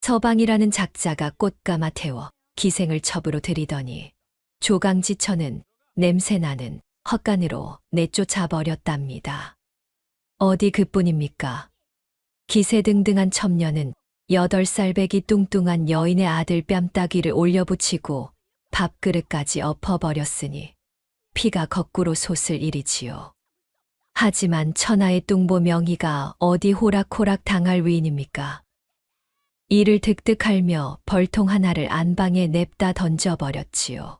서방이라는 작자가 꽃가마 태워 기생을 첩으로 들이더니 조강지처는 냄새나는 헛간으로 내쫓아 버렸답니다. 어디 그뿐입니까? 기세등등한 첩녀는 8살 배기 뚱뚱한 여인의 아들 뺨따귀를 올려붙이고 밥그릇까지 엎어버렸으니 피가 거꾸로 솟을 일이지요. 하지만 천하의 뚱보 명희가 어디 호락호락 당할 위인입니까? 이를 득득할며 벌통 하나를 안방에 냅다 던져버렸지요.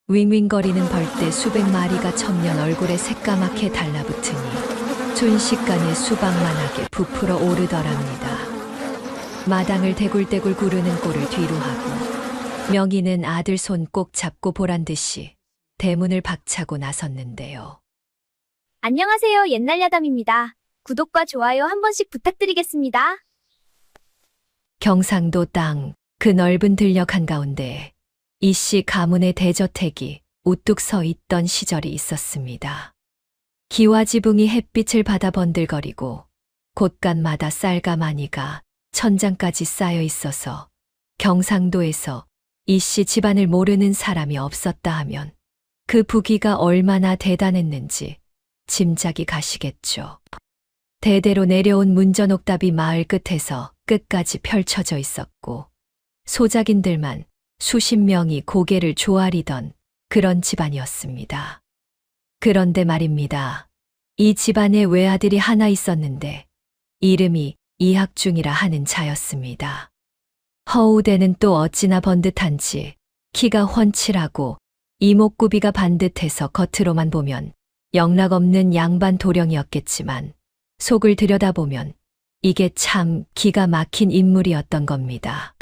윙윙거리는 벌떼 수백 마리가 첩년 얼굴에 새까맣게 달라붙으니 순식간에 수박만하게 부풀어 오르더랍니다. 마당을 대굴대굴 구르는 꼴을 뒤로 하고 명희는 아들 손 꼭 잡고 보란 듯이 대문을 박차고 나섰는데요. 안녕하세요. 옛날 야담입니다. 구독과 좋아요 한 번씩 부탁드리겠습니다. 경상도 땅 그 넓은 들녘 한가운데 이씨 가문의 대저택이 우뚝 서 있던 시절이 있었습니다. 기와 지붕이 햇빛을 받아 번들거리고 곳간마다 쌀가마니가 천장까지 쌓여 있어서 경상도에서 이씨 집안을 모르는 사람이 없었다 하면 그 부귀가 얼마나 대단했는지 짐작이 가시겠죠. 대대로 내려온 문전옥답이 마을 끝에서 끝까지 펼쳐져 있었고 소작인들만 수십 명이 고개를 조아리던 그런 집안이었습니다. 그런데 말입니다. 이 집안에 외아들이 하나 있었는데 이름이 이학중이라 하는 자였습니다. 허우대는 또 어찌나 번듯한지 키가 훤칠하고 이목구비가 반듯해서 겉으로만 보면 영락없는 양반 도령이었겠지만 속을 들여다보면 이게 참 기가 막힌 인물이었던 겁니다.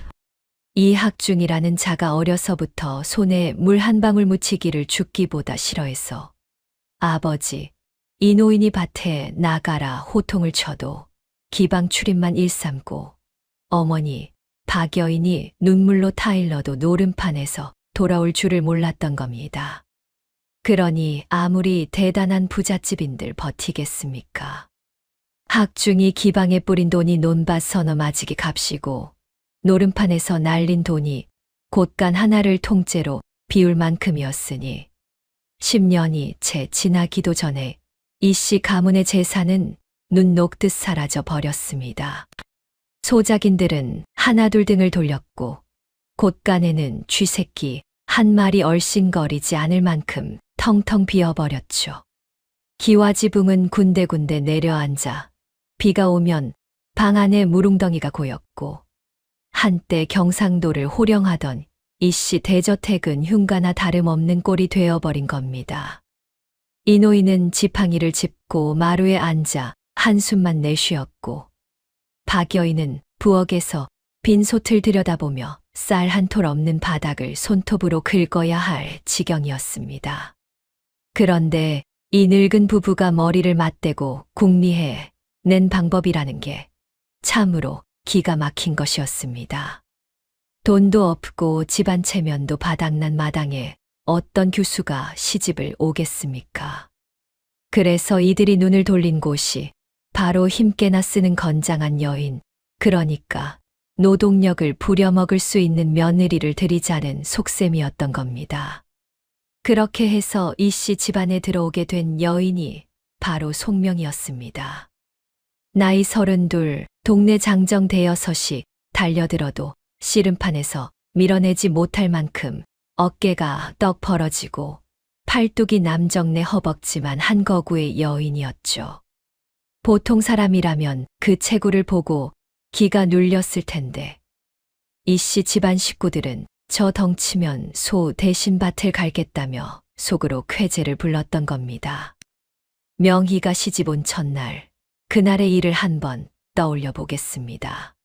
이학중이라는 자가 어려서부터 손에 물 한 방울 묻히기를 죽기보다 싫어해서 아버지 이 노인이 밭에 나가라 호통을 쳐도 기방 출입만 일삼고 어머니 박여인이 눈물로 타일러도 노름판에서 돌아올 줄을 몰랐던 겁니다. 그러니 아무리 대단한 부잣집인들 버티겠습니까? 학중이 기방에 뿌린 돈이 논밭 서너 마지기 값이고 노름판에서 날린 돈이 곳간 하나를 통째로 비울 만큼이었으니 10년이 채 지나기도 전에 이씨 가문의 재산은 눈 녹듯 사라져 버렸습니다. 소작인들은 하나둘 등을 돌렸고 곳간에는 쥐새끼 한 마리 얼씬거리지 않을 만큼 텅텅 비어버렸죠. 기와 지붕은 군데군데 내려앉아 비가 오면 방 안에 무릉덩이가 고였고 한때 경상도를 호령하던 이씨 대저택은 흉가나 다름없는 꼴이 되어버린 겁니다. 이 노인은 지팡이를 짚고 마루에 앉아 한숨만 내쉬었고 박여인은 부엌에서 빈 솥을 들여다보며 쌀 한 톨 없는 바닥을 손톱으로 긁어야 할 지경이었습니다. 그런데 이 늙은 부부가 머리를 맞대고 궁리해 낸 방법이라는 게 참으로 기가 막힌 것이었습니다. 돈도 없고 집안 체면도 바닥난 마당에 어떤 교수가 시집을 오겠습니까? 그래서 이들이 눈을 돌린 곳이 바로 힘께나 쓰는 건장한 여인, 그러니까 노동력을 부려먹을 수 있는 며느리를 들이자는 속셈이었던 겁니다. 그렇게 해서 이씨 집안에 들어오게 된 여인이 바로 송명이었습니다. 나이 32, 동네 장정 대여섯이 달려들어도 씨름판에서 밀어내지 못할 만큼 어깨가 떡 벌어지고 팔뚝이 남정네 허벅지만 한 거구의 여인이었죠. 보통 사람이라면 그 체구를 보고 기가 눌렸을 텐데 이씨 집안 식구들은 저 덩치면 소 대신 밭을 갈겠다며 속으로 쾌재를 불렀던 겁니다. 명희가 시집 온 첫날, 그날의 일을 한번 떠올려 보겠습니다.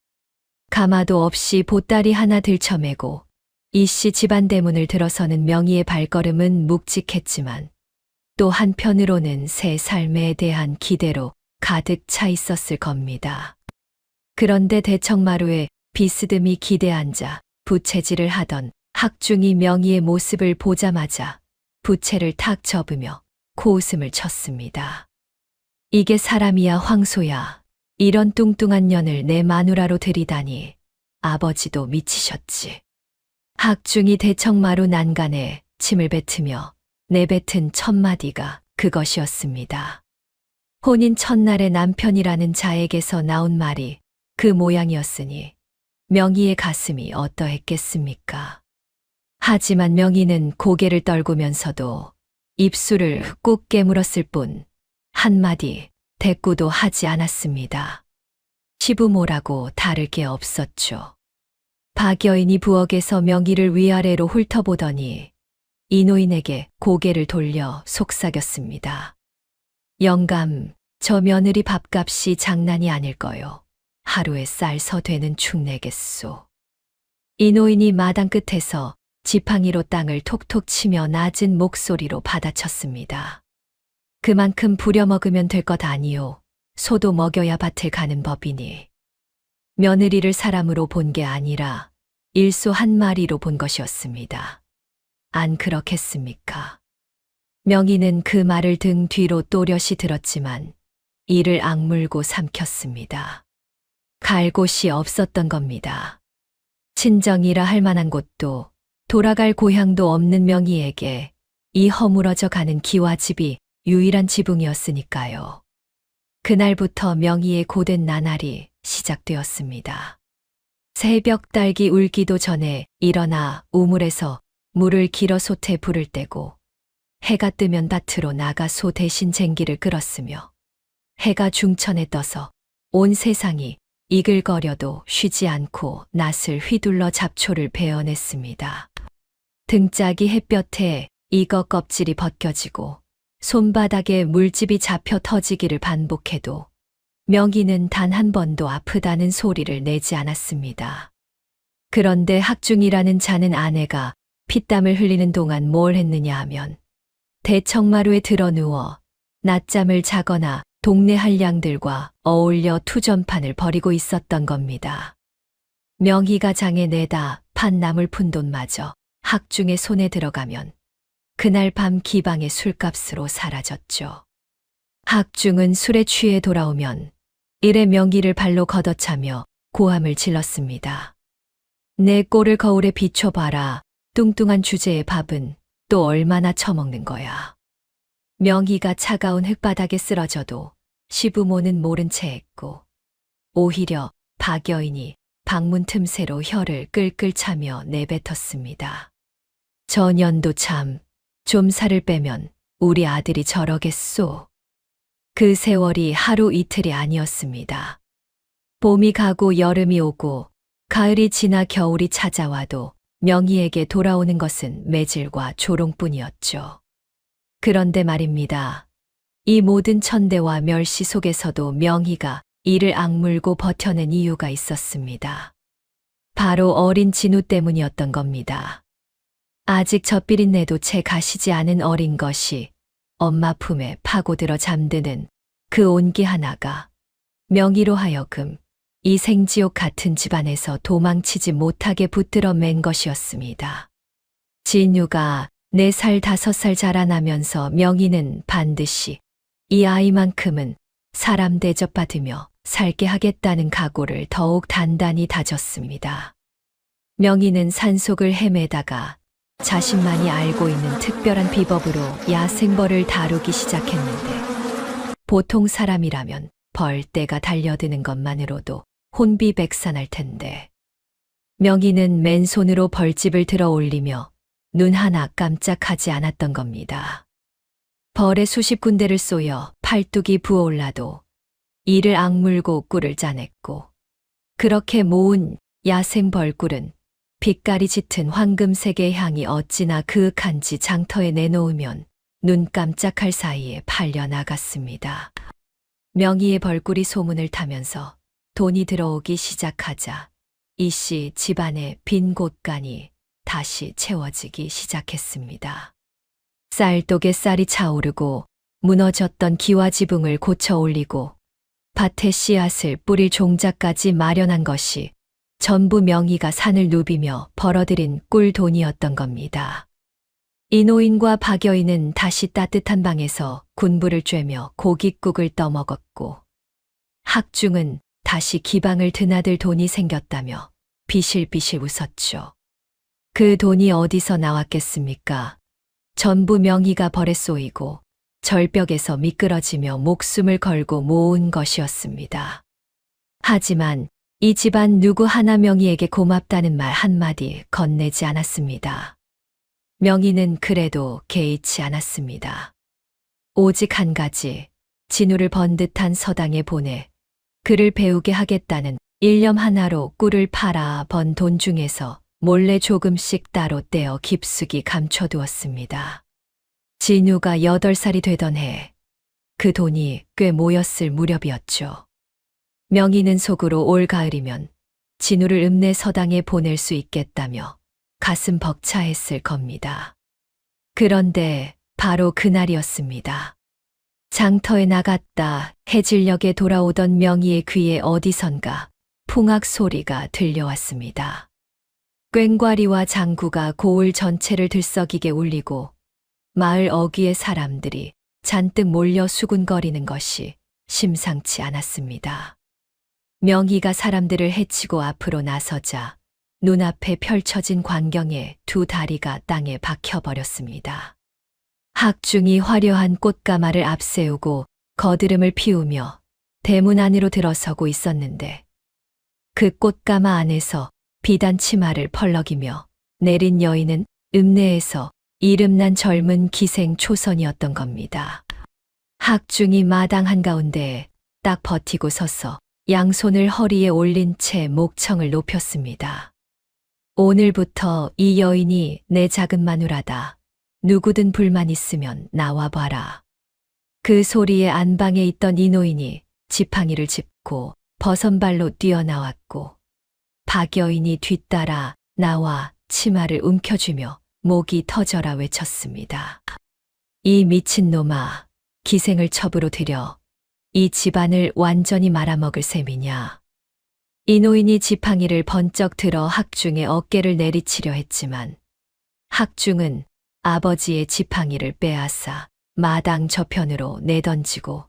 가마도 없이 보따리 하나 들쳐매고 이씨 집안 대문을 들어서는 명희의 발걸음은 묵직했지만 또 한편으로는 새 삶에 대한 기대로 가득 차 있었을 겁니다. 그런데 대청마루에 비스듬히 기대앉아 부채질을 하던 학중이 명희의 모습을 보자마자 부채를 탁 접으며 코웃음을 쳤습니다. 이게 사람이야 황소야. 이런 뚱뚱한 년을 내 마누라로 들이다니. 아버지도 미치셨지. 학중이 대청마루 난간에 침을 뱉으며 내뱉은 첫마디가 그것이었습니다. 혼인 첫날의 남편이라는 자에게서 나온 말이 그 모양이었으니 명희의 가슴이 어떠했겠습니까? 하지만 명희는 고개를 떨구면서도 입술을 꾹 깨물었을 뿐 한마디 대꾸도 하지 않았습니다. 시부모라고 다를 게 없었죠. 박여인이 부엌에서 명희를 위아래로 훑어보더니 이 노인에게 고개를 돌려 속삭였습니다. 영감, 저 며느리 밥값이 장난이 아닐 거요. 하루에 쌀서 되는 축내겠소. 이 노인이 마당 끝에서 지팡이로 땅을 톡톡 치며 낮은 목소리로 받아쳤습니다. 그만큼 부려먹으면 될 것 아니오. 소도 먹여야 밭을 가는 법이니. 며느리를 사람으로 본 게 아니라 일소 한 마리로 본 것이었습니다. 안 그렇겠습니까? 명희는 그 말을 등 뒤로 또렷이 들었지만 이를 악물고 삼켰습니다. 갈 곳이 없었던 겁니다. 친정이라 할 만한 곳도 돌아갈 고향도 없는 명희에게 이 허물어져 가는 기와집이 유일한 지붕이었으니까요. 그날부터 명희의 고된 나날이 시작되었습니다. 새벽 딸기 울기도 전에 일어나 우물에서 물을 길어 솥에 불을 떼고 해가 뜨면 밭으로 나가 소 대신 쟁기를 끌었으며 해가 중천에 떠서 온 세상이 이글거려도 쉬지 않고 낫을 휘둘러 잡초를 베어냈습니다. 등짝이 햇볕에 익어 껍질이 벗겨지고 손바닥에 물집이 잡혀 터지기를 반복해도 명희는 단 한 번도 아프다는 소리를 내지 않았습니다. 그런데 학중이라는 자는 아내가 피땀을 흘리는 동안 뭘 했느냐 하면 대청마루에 드러누워 낮잠을 자거나 동네 한량들과 어울려 투전판을 벌이고 있었던 겁니다. 명희가 장에 내다 판 나물 푼돈마저 학중의 손에 들어가면 그날 밤 기방의 술값으로 사라졌죠. 학중은 술에 취해 돌아오면 이래 명희를 발로 걷어차며 고함을 질렀습니다. 내 꼴을 거울에 비춰봐라. 뚱뚱한 주제의 밥은 또 얼마나 처먹는 거야. 명희가 차가운 흙바닥에 쓰러져도 시부모는 모른 채 했고 오히려 박여인이 방문 틈새로 혀를 끌끌 차며 내뱉었습니다. 저 년도 참 좀 살을 빼면 우리 아들이 저러겠소. 그 세월이 하루 이틀이 아니었습니다. 봄이 가고 여름이 오고 가을이 지나 겨울이 찾아와도 명희에게 돌아오는 것은 매질과 조롱뿐이었죠. 그런데 말입니다. 이 모든 천대와 멸시 속에서도 명희가 이를 악물고 버텨낸 이유가 있었습니다. 바로 어린 진우 때문이었던 겁니다. 아직 젖비린내도 채 가시지 않은 어린 것이 엄마 품에 파고들어 잠드는 그 온기 하나가 명희로 하여금 이 생지옥 같은 집안에서 도망치지 못하게 붙들어 맨 것이었습니다. 진유가 4살 5살 자라나면서 명희는 반드시 이 아이만큼은 사람 대접받으며 살게 하겠다는 각오를 더욱 단단히 다졌습니다. 명희는 산속을 헤매다가 자신만이 알고 있는 특별한 비법으로 야생벌을 다루기 시작했는데 보통 사람이라면 벌떼가 달려드는 것만으로도 혼비백산할 텐데 명희는 맨손으로 벌집을 들어 올리며 눈 하나 깜짝하지 않았던 겁니다. 벌에 수십 군데를 쏘여 팔뚝이 부어올라도 이를 악물고 꿀을 짜냈고 그렇게 모은 야생 벌꿀은 빛깔이 짙은 황금색의 향이 어찌나 그윽한지 장터에 내놓으면 눈 깜짝할 사이에 팔려나갔습니다. 명희의 벌꿀이 소문을 타면서 돈이 들어오기 시작하자 이씨 집안의 빈 곳간이 다시 채워지기 시작했습니다. 쌀독에 쌀이 차오르고 무너졌던 기와지붕을 고쳐 올리고 밭에 씨앗을 뿌릴 종자까지 마련한 것이 전부 명희가 산을 누비며 벌어들인 꿀돈이었던 겁니다. 이 노인과 박여인은 다시 따뜻한 방에서 군부를 쬐며 고깃국을 떠먹었고 학중은 다시 기방을 드나들 돈이 생겼다며 비실비실 웃었죠. 그 돈이 어디서 나왔겠습니까? 전부 명희가 벌에 쏘이고 절벽에서 미끄러지며 목숨을 걸고 모은 것이었습니다. 하지만 이 집안 누구 하나 명희에게 고맙다는 말 한마디 건네지 않았습니다. 명희는 그래도 개의치 않았습니다. 오직 한 가지, 진우를 번듯한 서당에 보내 그를 배우게 하겠다는 일념 하나로 꿀을 팔아 번 돈 중에서 몰래 조금씩 따로 떼어 깊숙이 감춰두었습니다. 진우가 8살이 되던 해, 그 돈이 꽤 모였을 무렵이었죠. 명희는 속으로 올 가을이면 진우를 읍내 서당에 보낼 수 있겠다며 가슴 벅차했을 겁니다. 그런데 바로 그날이었습니다. 장터에 나갔다 해질녘에 돌아오던 명희의 귀에 어디선가 풍악 소리가 들려왔습니다. 꽹과리와 장구가 고을 전체를 들썩이게 울리고 마을 어귀의 사람들이 잔뜩 몰려 수군거리는 것이 심상치 않았습니다. 명희가 사람들을 해치고 앞으로 나서자 눈앞에 펼쳐진 광경에 두 다리가 땅에 박혀버렸습니다. 학중이 화려한 꽃가마를 앞세우고 거드름을 피우며 대문 안으로 들어서고 있었는데 그 꽃가마 안에서 비단 치마를 펄럭이며 내린 여인은 읍내에서 이름난 젊은 기생 초선이었던 겁니다. 학중이 마당 한가운데에 딱 버티고 서서 양손을 허리에 올린 채 목청을 높였습니다. 오늘부터 이 여인이 내 작은 마누라다. 누구든 불만 있으면 나와봐라. 그 소리에 안방에 있던 이 노인이 지팡이를 짚고 버선발로 뛰어나왔고 박 여인이 뒤따라 나와 치마를 움켜쥐며 목이 터져라 외쳤습니다. 이 미친놈아, 기생을 첩으로 들여 이 집안을 완전히 말아먹을 셈이냐. 이 노인이 지팡이를 번쩍 들어 학중의 어깨를 내리치려 했지만 학중은 아버지의 지팡이를 빼앗아 마당 저편으로 내던지고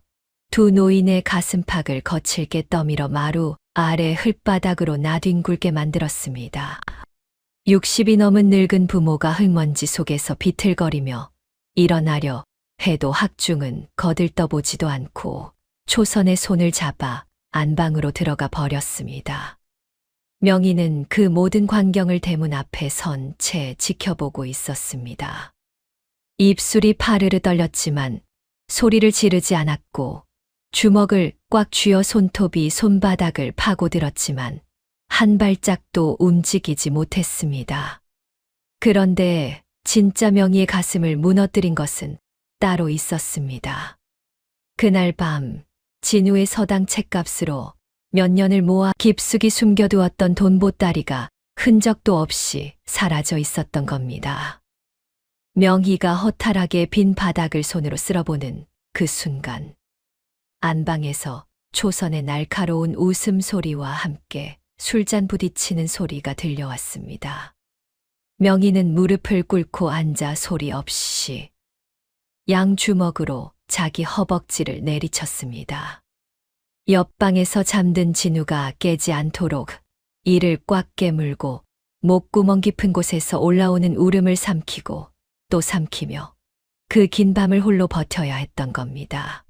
두 노인의 가슴팍을 거칠게 떠밀어 마루 아래 흙바닥으로 나뒹굴게 만들었습니다. 60이 넘은 늙은 부모가 흙먼지 속에서 비틀거리며 일어나려 해도 학중은 거들떠보지도 않고 초선의 손을 잡아 안방으로 들어가 버렸습니다. 명희는 그 모든 광경을 대문 앞에 선 채 지켜보고 있었습니다. 입술이 파르르 떨렸지만 소리를 지르지 않았고 주먹을 꽉 쥐어 손톱이 손바닥을 파고들었지만 한 발짝도 움직이지 못했습니다. 그런데 진짜 명희의 가슴을 무너뜨린 것은 따로 있었습니다. 그날 밤 진우의 서당 죗값으로 몇 년을 모아 깊숙이 숨겨두었던 돈보따리가 흔적도 없이 사라져 있었던 겁니다. 명희가 허탈하게 빈 바닥을 손으로 쓸어보는 그 순간 안방에서 초선의 날카로운 웃음소리와 함께 술잔 부딪히는 소리가 들려왔습니다. 명희는 무릎을 꿇고 앉아 소리 없이 양주먹으로 자기 허벅지를 내리쳤습니다. 옆방에서 잠든 진우가 깨지 않도록 이를 꽉 깨물고 목구멍 깊은 곳에서 올라오는 울음을 삼키고 또 삼키며 그 긴 밤을 홀로 버텨야 했던 겁니다.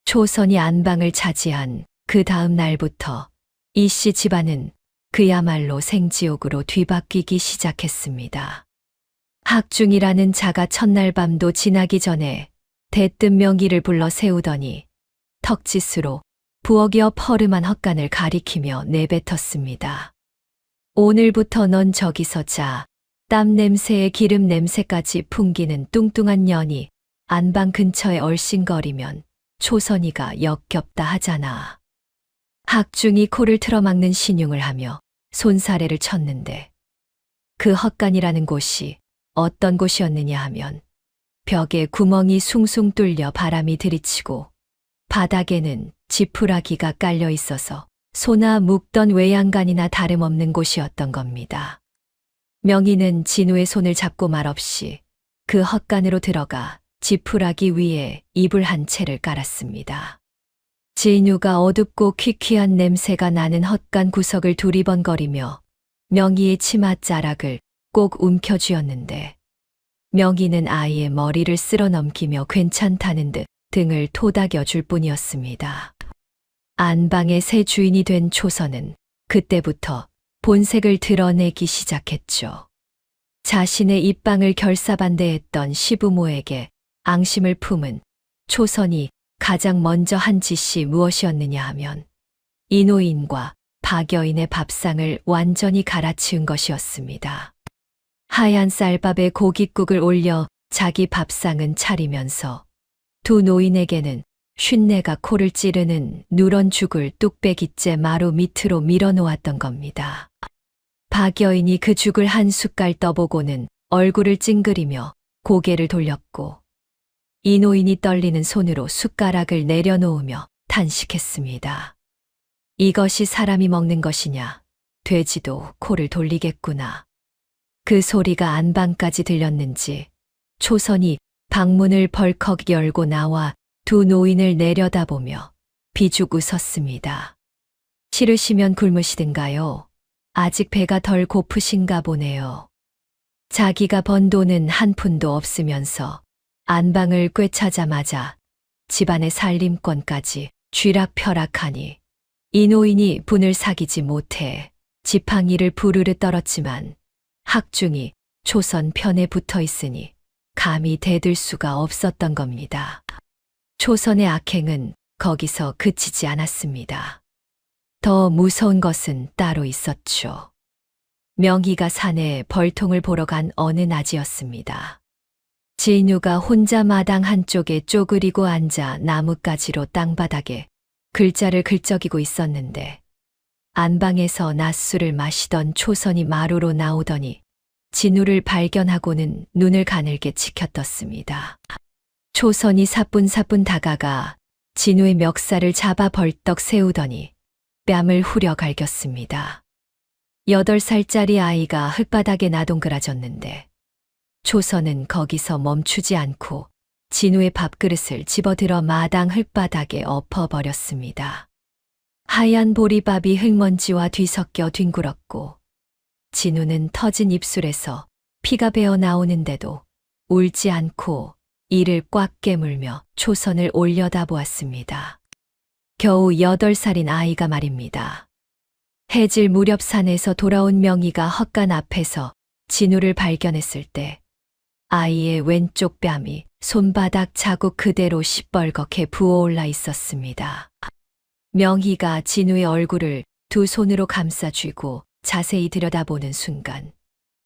초선이 안방을 차지한 그 다음 날부터 이 씨 집안은 그야말로 생지옥으로 뒤바뀌기 시작했습니다. 학중이라는 자가 첫날 밤도 지나기 전에 대뜸 명희를 불러 세우더니 턱짓으로 부엌 옆 허름한 헛간을 가리키며 내뱉었습니다. 오늘부터 넌 저기서 자. 땀 냄새에 기름 냄새까지 풍기는 뚱뚱한 년이 안방 근처에 얼씬거리면 초선이가 역겹다 하잖아. 학중이 코를 틀어막는 신용을 하며 손사래를 쳤는데 그 헛간이라는 곳이 어떤 곳이었느냐 하면 벽에 구멍이 숭숭 뚫려 바람이 들이치고 바닥에는 지푸라기가 깔려 있어서 소나 묵던 외양간이나 다름없는 곳이었던 겁니다. 명희는 진우의 손을 잡고 말없이 그 헛간으로 들어가 지푸라기 위에 이불 한 채를 깔았습니다. 진우가 어둡고 퀴퀴한 냄새가 나는 헛간 구석을 두리번거리며 명희의 치맛자락을 꼭 움켜쥐었는데 명희는 아이의 머리를 쓸어 넘기며 괜찮다는 듯 등을 토닥여 줄 뿐이었습니다. 안방의 새 주인이 된 초선은 그때부터 본색을 드러내기 시작했죠. 자신의 입방을 결사반대했던 시부모에게 앙심을 품은 초선이 가장 먼저 한 짓이 무엇이었느냐 하면 이노인과 박여인의 밥상을 완전히 갈아치운 것이었습니다. 하얀 쌀밥에 고깃국을 올려 자기 밥상은 차리면서 두 노인에게는 쉰내가 코를 찌르는 누런 죽을 뚝배기째 마루 밑으로 밀어놓았던 겁니다. 박여인이 그 죽을 한 숟갈 떠보고는 얼굴을 찡그리며 고개를 돌렸고 이 노인이 떨리는 손으로 숟가락을 내려놓으며 탄식했습니다. 이것이 사람이 먹는 것이냐? 돼지도 코를 돌리겠구나. 그 소리가 안방까지 들렸는지 초선이 방문을 벌컥 열고 나와 두 노인을 내려다보며 비죽 웃었습니다. 싫으시면 굶으시든가요. 아직 배가 덜 고프신가 보네요. 자기가 번 돈은 한 푼도 없으면서 안방을 꿰차자마자 집안의 살림권까지 쥐락펴락하니 이 노인이 분을 사귀지 못해 지팡이를 부르르 떨었지만 학중이 초선 편에 붙어 있으니 감히 대들 수가 없었던 겁니다. 초선의 악행은 거기서 그치지 않았습니다. 더 무서운 것은 따로 있었죠. 명희가 산에 벌통을 보러 간 어느 낮이었습니다. 진유가 혼자 마당 한쪽에 쪼그리고 앉아 나뭇가지로 땅바닥에 글자를 긁적이고 있었는데 안방에서 낮술을 마시던 초선이 마루로 나오더니 진우를 발견하고는 눈을 가늘게 치켜떴습니다. 초선이 사뿐사뿐 다가가 진우의 멱살을 잡아 벌떡 세우더니 뺨을 후려 갈겼습니다. 8살짜리 아이가 흙바닥에 나동그라졌는데 초선은 거기서 멈추지 않고 진우의 밥그릇을 집어들어 마당 흙바닥에 엎어버렸습니다. 하얀 보리밥이 흙먼지와 뒤섞여 뒹굴었고 진우는 터진 입술에서 피가 배어 나오는데도 울지 않고 이를 꽉 깨물며 초선을 올려다보았습니다. 겨우 8살인 아이가 말입니다. 해질 무렵 산에서 돌아온 명희가 헛간 앞에서 진우를 발견했을 때 아이의 왼쪽 뺨이 손바닥 자국 그대로 시뻘겋게 부어올라 있었습니다. 명희가 진우의 얼굴을 두 손으로 감싸 쥐고 자세히 들여다보는 순간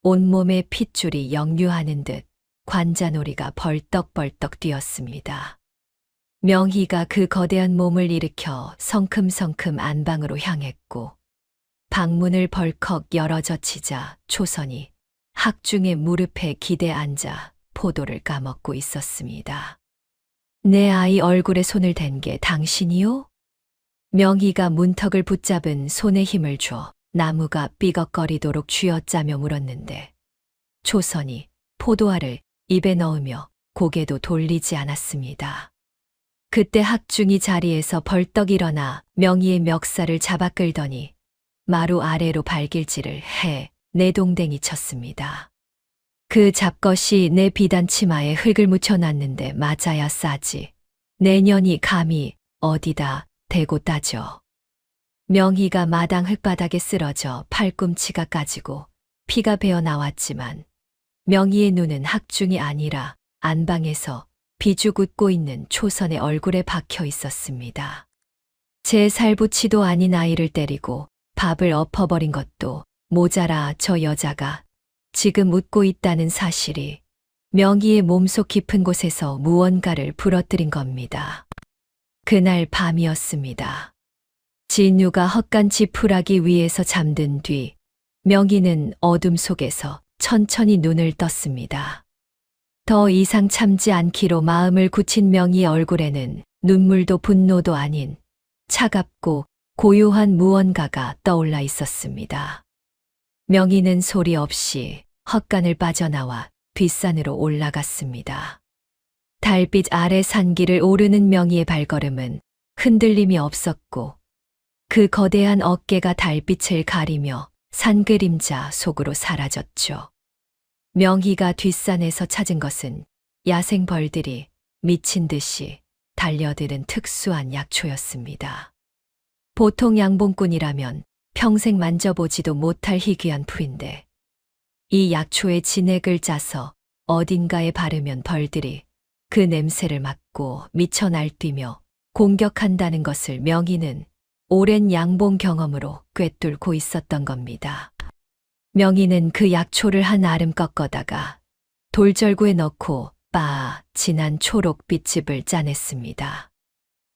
온몸에 핏줄이 역류하는 듯 관자놀이가 벌떡벌떡 뛰었습니다. 명희가 그 거대한 몸을 일으켜 성큼성큼 안방으로 향했고 방문을 벌컥 열어젖히자 초선이 학중의 무릎에 기대 앉아 포도를 까먹고 있었습니다. 내 아이 얼굴에 손을 댄 게 당신이요? 명희가 문턱을 붙잡은 손에 힘을 줘 나무가 삐걱거리도록 쥐어짜며 물었는데 초선이 포도알을 입에 넣으며 고개도 돌리지 않았습니다. 그때 학중이 자리에서 벌떡 일어나 명희의 멱살을 잡아 끌더니 마루 아래로 발길질을 해 내동댕이 쳤습니다. 그 잡것이 내 비단 치마에 흙을 묻혀놨는데 맞아야 싸지. 내년이 감히 어디다 대고 따져. 명희가 마당 흙바닥에 쓰러져 팔꿈치가 까지고 피가 배어 나왔지만 명희의 눈은 학중이 아니라 안방에서 비죽 웃고 있는 초선의 얼굴에 박혀 있었습니다. 제 살부치도 아닌 아이를 때리고 밥을 엎어버린 것도 모자라 저 여자가 지금 웃고 있다는 사실이 명희의 몸속 깊은 곳에서 무언가를 부러뜨린 겁니다. 그날 밤이었습니다. 진유가 헛간 지푸라기 위에서 잠든 뒤 명희는 어둠 속에서 천천히 눈을 떴습니다. 더 이상 참지 않기로 마음을 굳힌 명희의 얼굴에는 눈물도 분노도 아닌 차갑고 고요한 무언가가 떠올라 있었습니다. 명희는 소리 없이 헛간을 빠져나와 뒷산으로 올라갔습니다. 달빛 아래 산길을 오르는 명희의 발걸음은 흔들림이 없었고 그 거대한 어깨가 달빛을 가리며 산그림자 속으로 사라졌죠. 명희가 뒷산에서 찾은 것은 야생 벌들이 미친 듯이 달려드는 특수한 약초였습니다. 보통 양봉꾼이라면 평생 만져보지도 못할 희귀한 풀인데 이 약초의 진액을 짜서 어딘가에 바르면 벌들이 그 냄새를 맡고 미쳐 날뛰며 공격한다는 것을 명희는 오랜 양봉 경험으로 꿰뚫고 있었던 겁니다. 명희는 그 약초를 한 알음 꺾어다가 돌절구에 넣고 진한 초록빛즙을 짜냈습니다.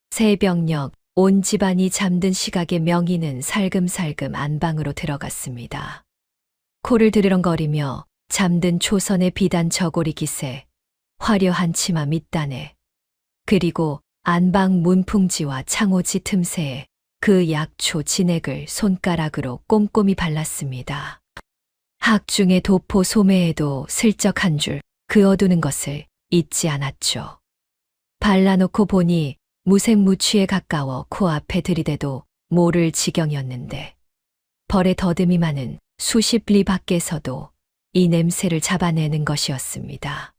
새벽녘 온 집안이 잠든 시각에 명희는 살금살금 안방으로 들어갔습니다. 코를 드르렁거리며 잠든 초선의 비단 저고리 깃에 화려한 치마 밑단에 그리고 안방 문풍지와 창호지 틈새에 그 약초 진액을 손가락으로 꼼꼼히 발랐습니다. 학중의 도포 소매에도 슬쩍 한 줄 그어두는 것을 잊지 않았죠. 발라놓고 보니 무색무취에 가까워 코앞에 들이대도 모를 지경이었는데 벌의 더듬이 많은 수십 리 밖에서도 이 냄새를 잡아내는 것이었습니다.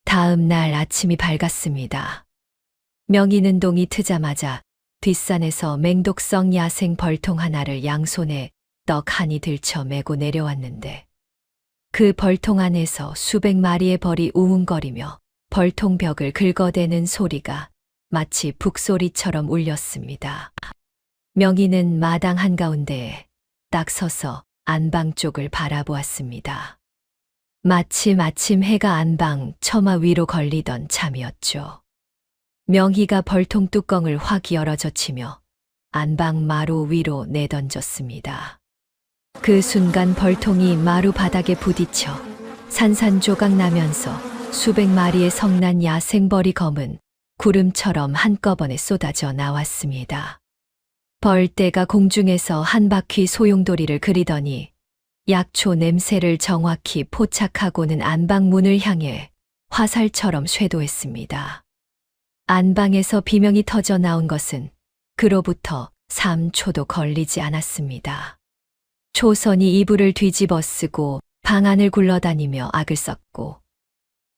다음 날 아침이 밝았습니다. 명희는 동이 트자마자 뒷산에서 맹독성 야생 벌통 하나를 양손에 떡하니 들쳐 메고 내려왔는데 그 벌통 안에서 수백 마리의 벌이 우웅거리며 벌통 벽을 긁어대는 소리가 마치 북소리처럼 울렸습니다. 명희는 마당 한가운데에 딱 서서 안방 쪽을 바라보았습니다. 마침 해가 안방 처마 위로 걸리던 참이었죠. 명희가 벌통 뚜껑을 확 열어젖히며 안방 마루 위로 내던졌습니다. 그 순간 벌통이 마루 바닥에 부딪혀 산산조각 나면서 수백 마리의 성난 야생벌이 검은 구름처럼 한꺼번에 쏟아져 나왔습니다. 벌떼가 공중에서 한 바퀴 소용돌이를 그리더니 약초 냄새를 정확히 포착하고는 안방 문을 향해 화살처럼 쇄도했습니다. 안방에서 비명이 터져 나온 것은 그로부터 3초도 걸리지 않았습니다. 초선이 이불을 뒤집어 쓰고 방 안을 굴러다니며 악을 썼고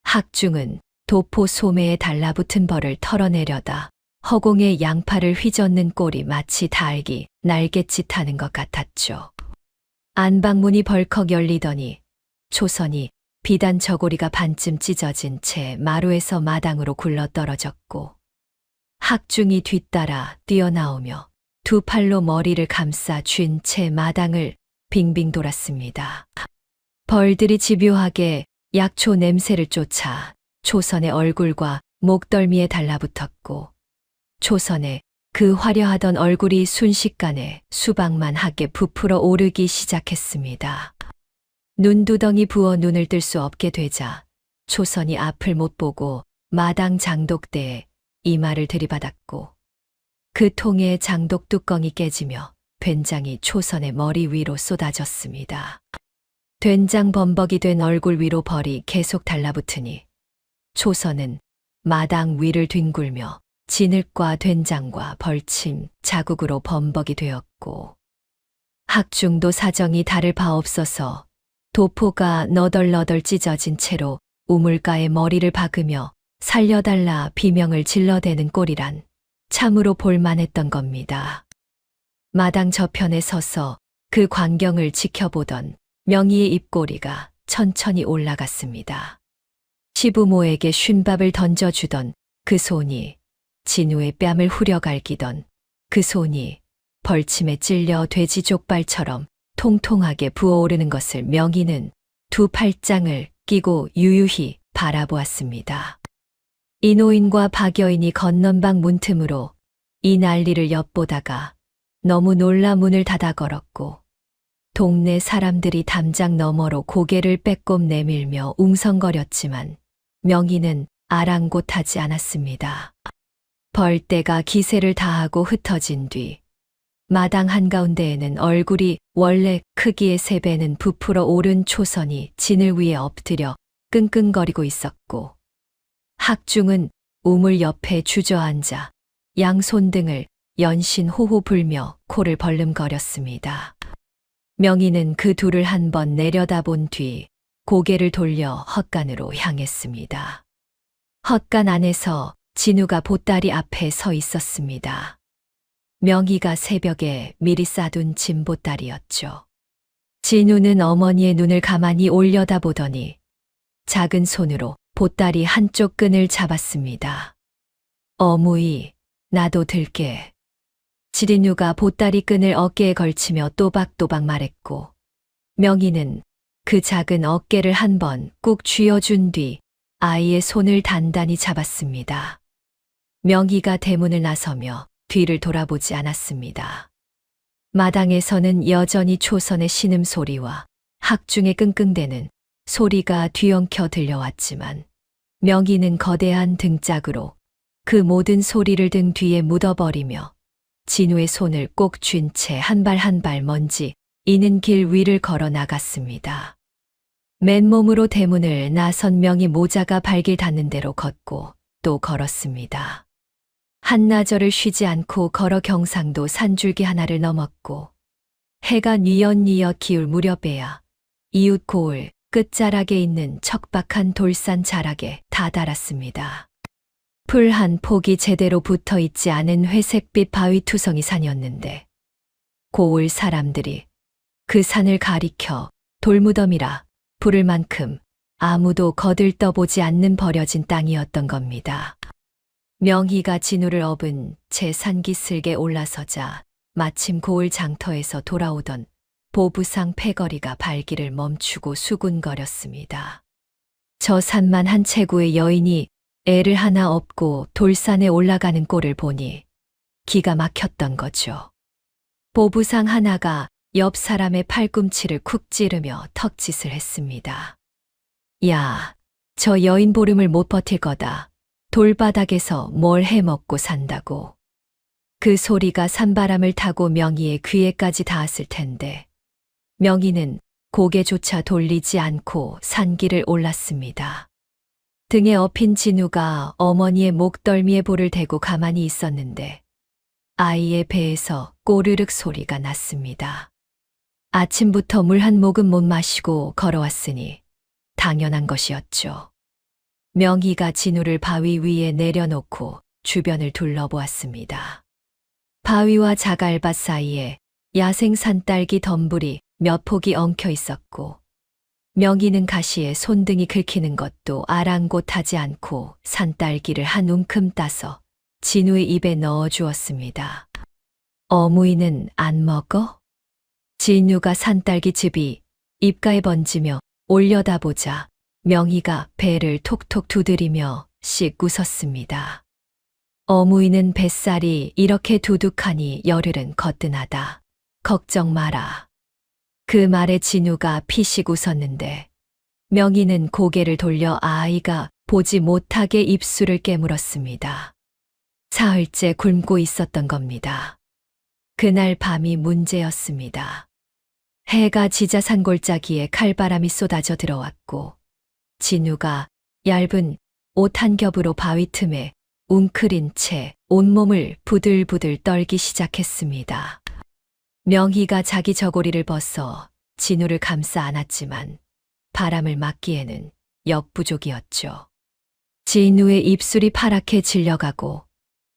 학중은 도포 소매에 달라붙은 벌을 털어내려다 허공에 양팔을 휘젓는 꼴이 마치 닭이 날갯짓하는 것 같았죠. 안방문이 벌컥 열리더니 초선이 비단 저고리가 반쯤 찢어진 채 마루에서 마당으로 굴러떨어졌고 학중이 뒤따라 뛰어나오며 두 팔로 머리를 감싸 쥔 채 마당을 빙빙 돌았습니다. 벌들이 집요하게 약초 냄새를 쫓아 초선의 얼굴과 목덜미에 달라붙었고 초선의 그 화려하던 얼굴이 순식간에 수박만하게 부풀어 오르기 시작했습니다. 눈두덩이 부어 눈을 뜰 수 없게 되자 초선이 앞을 못 보고 마당 장독대에 이마를 들이받았고 그 통에 장독 뚜껑이 깨지며 된장이 초선의 머리 위로 쏟아졌습니다. 된장 범벅이 된 얼굴 위로 벌이 계속 달라붙으니 초선은 마당 위를 뒹굴며 진흙과 된장과 벌침, 자국으로 범벅이 되었고 학중도 사정이 다를 바 없어서 도포가 너덜너덜 찢어진 채로 우물가에 머리를 박으며 살려달라 비명을 질러대는 꼴이란 참으로 볼만했던 겁니다. 마당 저편에 서서 그 광경을 지켜보던 명희의 입꼬리가 천천히 올라갔습니다. 시부모에게 쉰밥을 던져주던 그 손이 진우의 뺨을 후려갈기던 그 손이 벌침에 찔려 돼지 족발처럼 통통하게 부어오르는 것을 명희는 두 팔짱을 끼고 유유히 바라보았습니다. 이노인과 박여인이 건넌방 문틈으로 이 난리를 엿보다가 너무 놀라 문을 닫아 걸었고 동네 사람들이 담장 너머로 고개를 빼꼼 내밀며 웅성거렸지만 명희는 아랑곳하지 않았습니다. 벌떼가 기세를 다하고 흩어진 뒤 마당 한가운데에는 얼굴이 원래 크기의 3배는 부풀어 오른 초선이 진을 위에 엎드려 끙끙거리고 있었고 학중은 우물 옆에 주저앉아 양손 등을 연신 호호 불며 코를 벌름거렸습니다. 명희는 그 둘을 한 번 내려다본 뒤 고개를 돌려 헛간으로 향했습니다. 헛간 안에서 진우가 보따리 앞에 서 있었습니다. 명희가 새벽에 미리 싸둔 짐 보따리였죠. 진우는 어머니의 눈을 가만히 올려다보더니 작은 손으로 보따리 한쪽 끈을 잡았습니다. 어무이, 나도 들게. 지린우가 보따리 끈을 어깨에 걸치며 또박또박 말했고, 명희는 그 작은 어깨를 한번 꾹 쥐어준 뒤 아이의 손을 단단히 잡았습니다. 명희가 대문을 나서며 뒤를 돌아보지 않았습니다. 마당에서는 여전히 초선의 신음소리와 학중의 끙끙대는 소리가 뒤엉켜 들려왔지만 명희는 거대한 등짝으로 그 모든 소리를 등 뒤에 묻어버리며 진우의 손을 꼭 쥔 채 한 발 한 발 먼지 이는 길 위를 걸어 나갔습니다. 맨몸으로 대문을 나선 명희 모자가 발길 닿는 대로 걷고 또 걸었습니다. 한나절을 쉬지 않고 걸어 경상도 산줄기 하나를 넘었고 해가 뉘엿뉘엿 기울 무렵에야 이웃 고을 끝자락에 있는 척박한 돌산 자락에 다다랐습니다. 풀 한 폭이 제대로 붙어 있지 않은 회색빛 바위투성이 산이었는데 고을 사람들이 그 산을 가리켜 돌무덤이라 부를 만큼 아무도 거들떠보지 않는 버려진 땅이었던 겁니다. 명희가 진우를 업은 채 산기슭에 올라서자 마침 고을 장터에서 돌아오던 보부상 패거리가 발길을 멈추고 수군거렸습니다. 저 산만 한 체구의 여인이 애를 하나 업고 돌산에 올라가는 꼴을 보니 기가 막혔던 거죠. 보부상 하나가 옆 사람의 팔꿈치를 쿡 찌르며 턱짓을 했습니다. 야, 저 여인 보름을 못 버틸 거다. 돌바닥에서 뭘 해먹고 산다고. 그 소리가 산바람을 타고 명희의 귀에까지 닿았을 텐데 명희는 고개조차 돌리지 않고 산길을 올랐습니다. 등에 업힌 진우가 어머니의 목덜미에 볼을 대고 가만히 있었는데 아이의 배에서 꼬르륵 소리가 났습니다. 아침부터 물 한 모금 못 마시고 걸어왔으니 당연한 것이었죠. 명희가 진우를 바위 위에 내려놓고 주변을 둘러보았습니다. 바위와 자갈밭 사이에 야생 산딸기 덤불이 몇 폭이 엉켜 있었고 명희는 가시에 손등이 긁히는 것도 아랑곳하지 않고 산딸기를 한 움큼 따서 진우의 입에 넣어 주었습니다. 어무이는 안 먹어? 진우가 산딸기 즙이 입가에 번지며 올려다보자 명희가 배를 톡톡 두드리며 씩 웃었습니다. 어무이는 뱃살이 이렇게 두둑하니 열흘은 거뜬하다. 걱정 마라. 그 말에 진우가 피식 웃었는데 명희는 고개를 돌려 아이가 보지 못하게 입술을 깨물었습니다. 사흘째 굶고 있었던 겁니다. 그날 밤이 문제였습니다. 해가 지자 산골짜기에 칼바람이 쏟아져 들어왔고 진우가 얇은 옷 한 겹으로 바위 틈에 웅크린 채 온몸을 부들부들 떨기 시작했습니다. 명희가 자기 저고리를 벗어 진우를 감싸 안았지만 바람을 막기에는 역부족이었죠. 진우의 입술이 파랗게 질려가고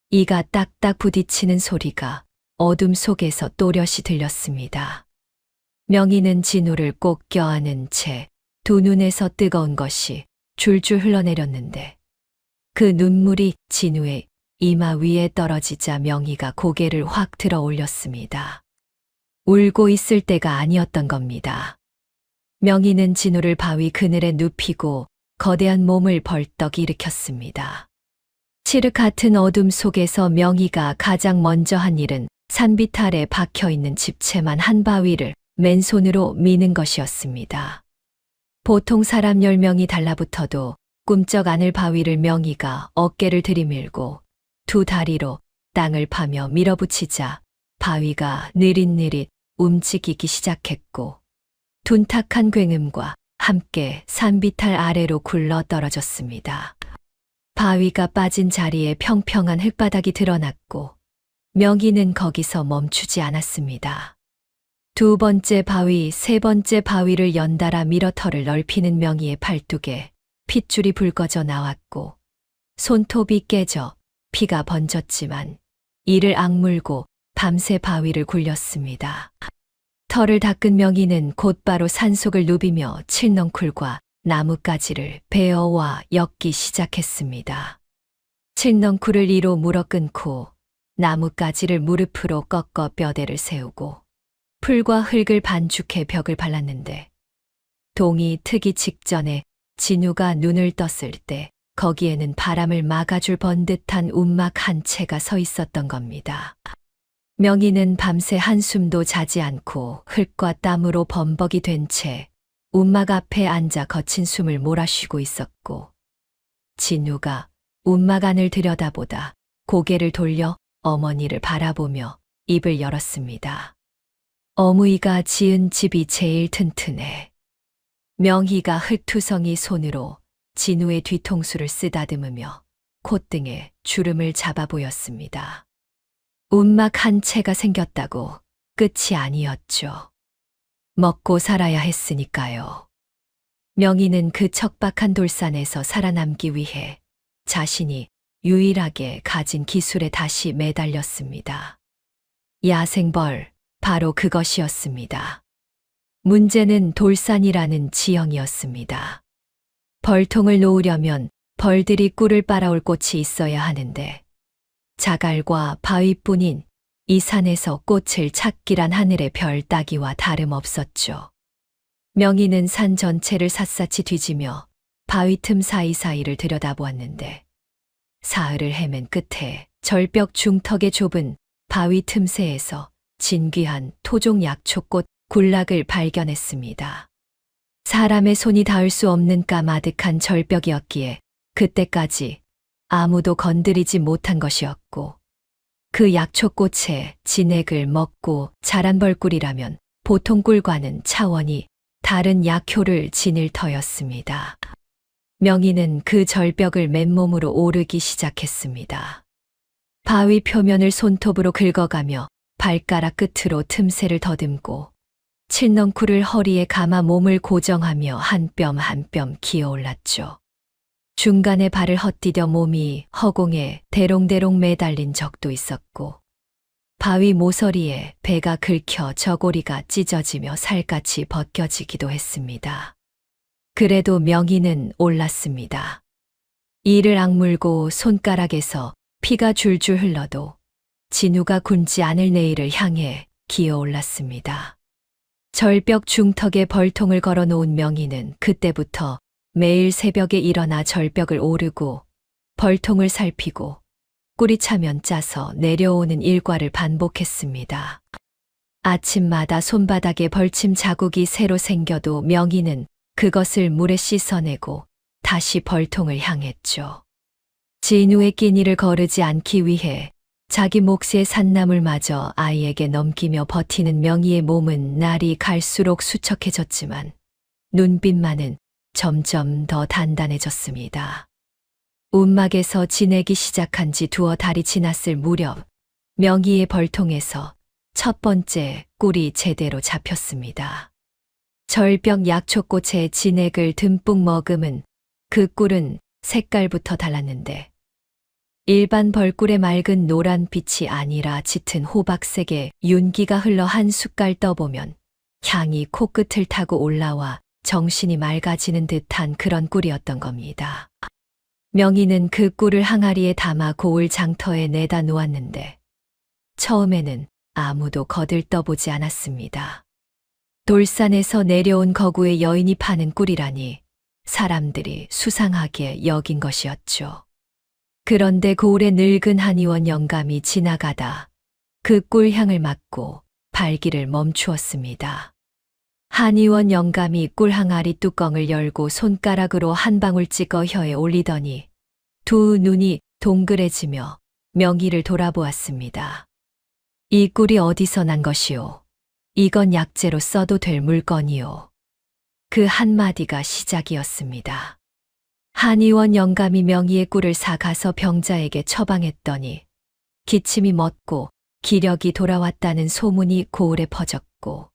이가 딱딱 부딪히는 소리가 어둠 속에서 또렷이 들렸습니다. 명희는 진우를 꼭 껴안은 채 두 눈에서 뜨거운 것이 줄줄 흘러내렸는데 그 눈물이 진우의 이마 위에 떨어지자 명희가 고개를 확 들어 올렸습니다. 울고 있을 때가 아니었던 겁니다. 명희는 진우를 바위 그늘에 눕히고 거대한 몸을 벌떡 일으켰습니다. 칠흑 같은 어둠 속에서 명희가 가장 먼저 한 일은 산비탈에 박혀있는 집채만 한 바위를 맨손으로 미는 것이었습니다. 보통 사람 10명이 달라붙어도 꿈쩍 않을 바위를 명희가 어깨를 들이밀고 두 다리로 땅을 파며 밀어붙이자 바위가 느릿느릿 움직이기 시작했고 둔탁한 굉음과 함께 산비탈 아래로 굴러 떨어졌습니다. 바위가 빠진 자리에 평평한 흙바닥이 드러났고 명희는 거기서 멈추지 않았습니다. 두 번째 바위, 세 번째 바위를 연달아 밀어 털을 넓히는 명희의 팔뚝에 핏줄이 붉어져 나왔고 손톱이 깨져 피가 번졌지만 이를 악물고 밤새 바위를 굴렸습니다. 털을 닦은 명희는 곧바로 산속을 누비며 칠넝쿨과 나뭇가지를 베어와 엮기 시작했습니다. 칠넝쿨을 이로 물어 끊고 나뭇가지를 무릎으로 꺾어 뼈대를 세우고 풀과 흙을 반죽해 벽을 발랐는데 동이 트기 직전에 진우가 눈을 떴을 때 거기에는 바람을 막아줄 번듯한 움막 한 채가 서 있었던 겁니다. 명희는 밤새 한숨도 자지 않고 흙과 땀으로 범벅이 된 채 움막 앞에 앉아 거친 숨을 몰아쉬고 있었고 진우가 움막 안을 들여다보다 고개를 돌려 어머니를 바라보며 입을 열었습니다. 어무이가 지은 집이 제일 튼튼해. 명희가 흙투성이 손으로 진우의 뒤통수를 쓰다듬으며 콧등에 주름을 잡아 보였습니다. 움막 한 채가 생겼다고 끝이 아니었죠. 먹고 살아야 했으니까요. 명희는 그 척박한 돌산에서 살아남기 위해 자신이 유일하게 가진 기술에 다시 매달렸습니다. 야생벌, 바로 그것이었습니다. 문제는 돌산이라는 지형이었습니다. 벌통을 놓으려면 벌들이 꿀을 빨아올 꽃이 있어야 하는데 자갈과 바위뿐인 이 산에서 꽃을 찾기란 하늘의 별 따기와 다름없었죠. 명희는 산 전체를 샅샅이 뒤지며 바위 틈 사이사이를 들여다보았는데 사흘을 헤맨 끝에 절벽 중턱의 좁은 바위 틈새에서 진귀한 토종 약초꽃 군락을 발견했습니다. 사람의 손이 닿을 수 없는 까마득한 절벽이었기에 그때까지 아무도 건드리지 못한 것이었고 그 약초꽃의 진액을 먹고 자란 벌꿀이라면 보통 꿀과는 차원이 다른 약효를 지닐 터였습니다. 명희는 그 절벽을 맨몸으로 오르기 시작했습니다. 바위 표면을 손톱으로 긁어가며 발가락 끝으로 틈새를 더듬고 칠넝쿨을 허리에 감아 몸을 고정하며 한 뼘 한 뼘 기어올랐죠. 중간에 발을 헛디뎌 몸이 허공에 대롱대롱 매달린 적도 있었고 바위 모서리에 배가 긁혀 저고리가 찢어지며 살갗이 벗겨지기도 했습니다. 그래도 명희는 올랐습니다. 이를 악물고 손가락에서 피가 줄줄 흘러도 진우가 군지 않을 내일을 향해 기어올랐습니다. 절벽 중턱에 벌통을 걸어놓은 명희는 그때부터 매일 새벽에 일어나 절벽을 오르고 벌통을 살피고 꿀이 차면 짜서 내려오는 일과를 반복했습니다. 아침마다 손바닥에 벌침 자국이 새로 생겨도 명희는 그것을 물에 씻어내고 다시 벌통을 향했죠. 진우의 끼니를 거르지 않기 위해 자기 몫의 산나물마저 아이에게 넘기며 버티는 명희의 몸은 날이 갈수록 수척해졌지만 눈빛만은 점점 더 단단해졌습니다. 움막에서 지내기 시작한 지 두어 달이 지났을 무렵 명희의 벌통에서 첫 번째 꿀이 제대로 잡혔습니다. 절벽 약초꽃의 진액을 듬뿍 머금은 그 꿀은 색깔부터 달랐는데 일반 벌꿀의 맑은 노란 빛이 아니라 짙은 호박색의 윤기가 흘러 한 숟갈 떠보면 향이 코끝을 타고 올라와 정신이 맑아지는 듯한 그런 꿀이었던 겁니다. 명희는 그 꿀을 항아리에 담아 고을 장터에 내다 놓았는데 처음에는 아무도 거들떠보지 않았습니다. 돌산에서 내려온 거구의 여인이 파는 꿀이라니 사람들이 수상하게 여긴 것이었죠. 그런데 고을의 늙은 한의원 영감이 지나가다 그 꿀향을 맡고 발길을 멈추었습니다. 한의원 영감이 꿀 항아리 뚜껑을 열고 손가락으로 한 방울 찍어 혀에 올리더니 두 눈이 동그래지며 명희를 돌아보았습니다. 이 꿀이 어디서 난 것이오? 이건 약재로 써도 될 물건이오. 그 한마디가 시작이었습니다. 한의원 영감이 명희의 꿀을 사가서 병자에게 처방했더니 기침이 멎고 기력이 돌아왔다는 소문이 고을에 퍼졌고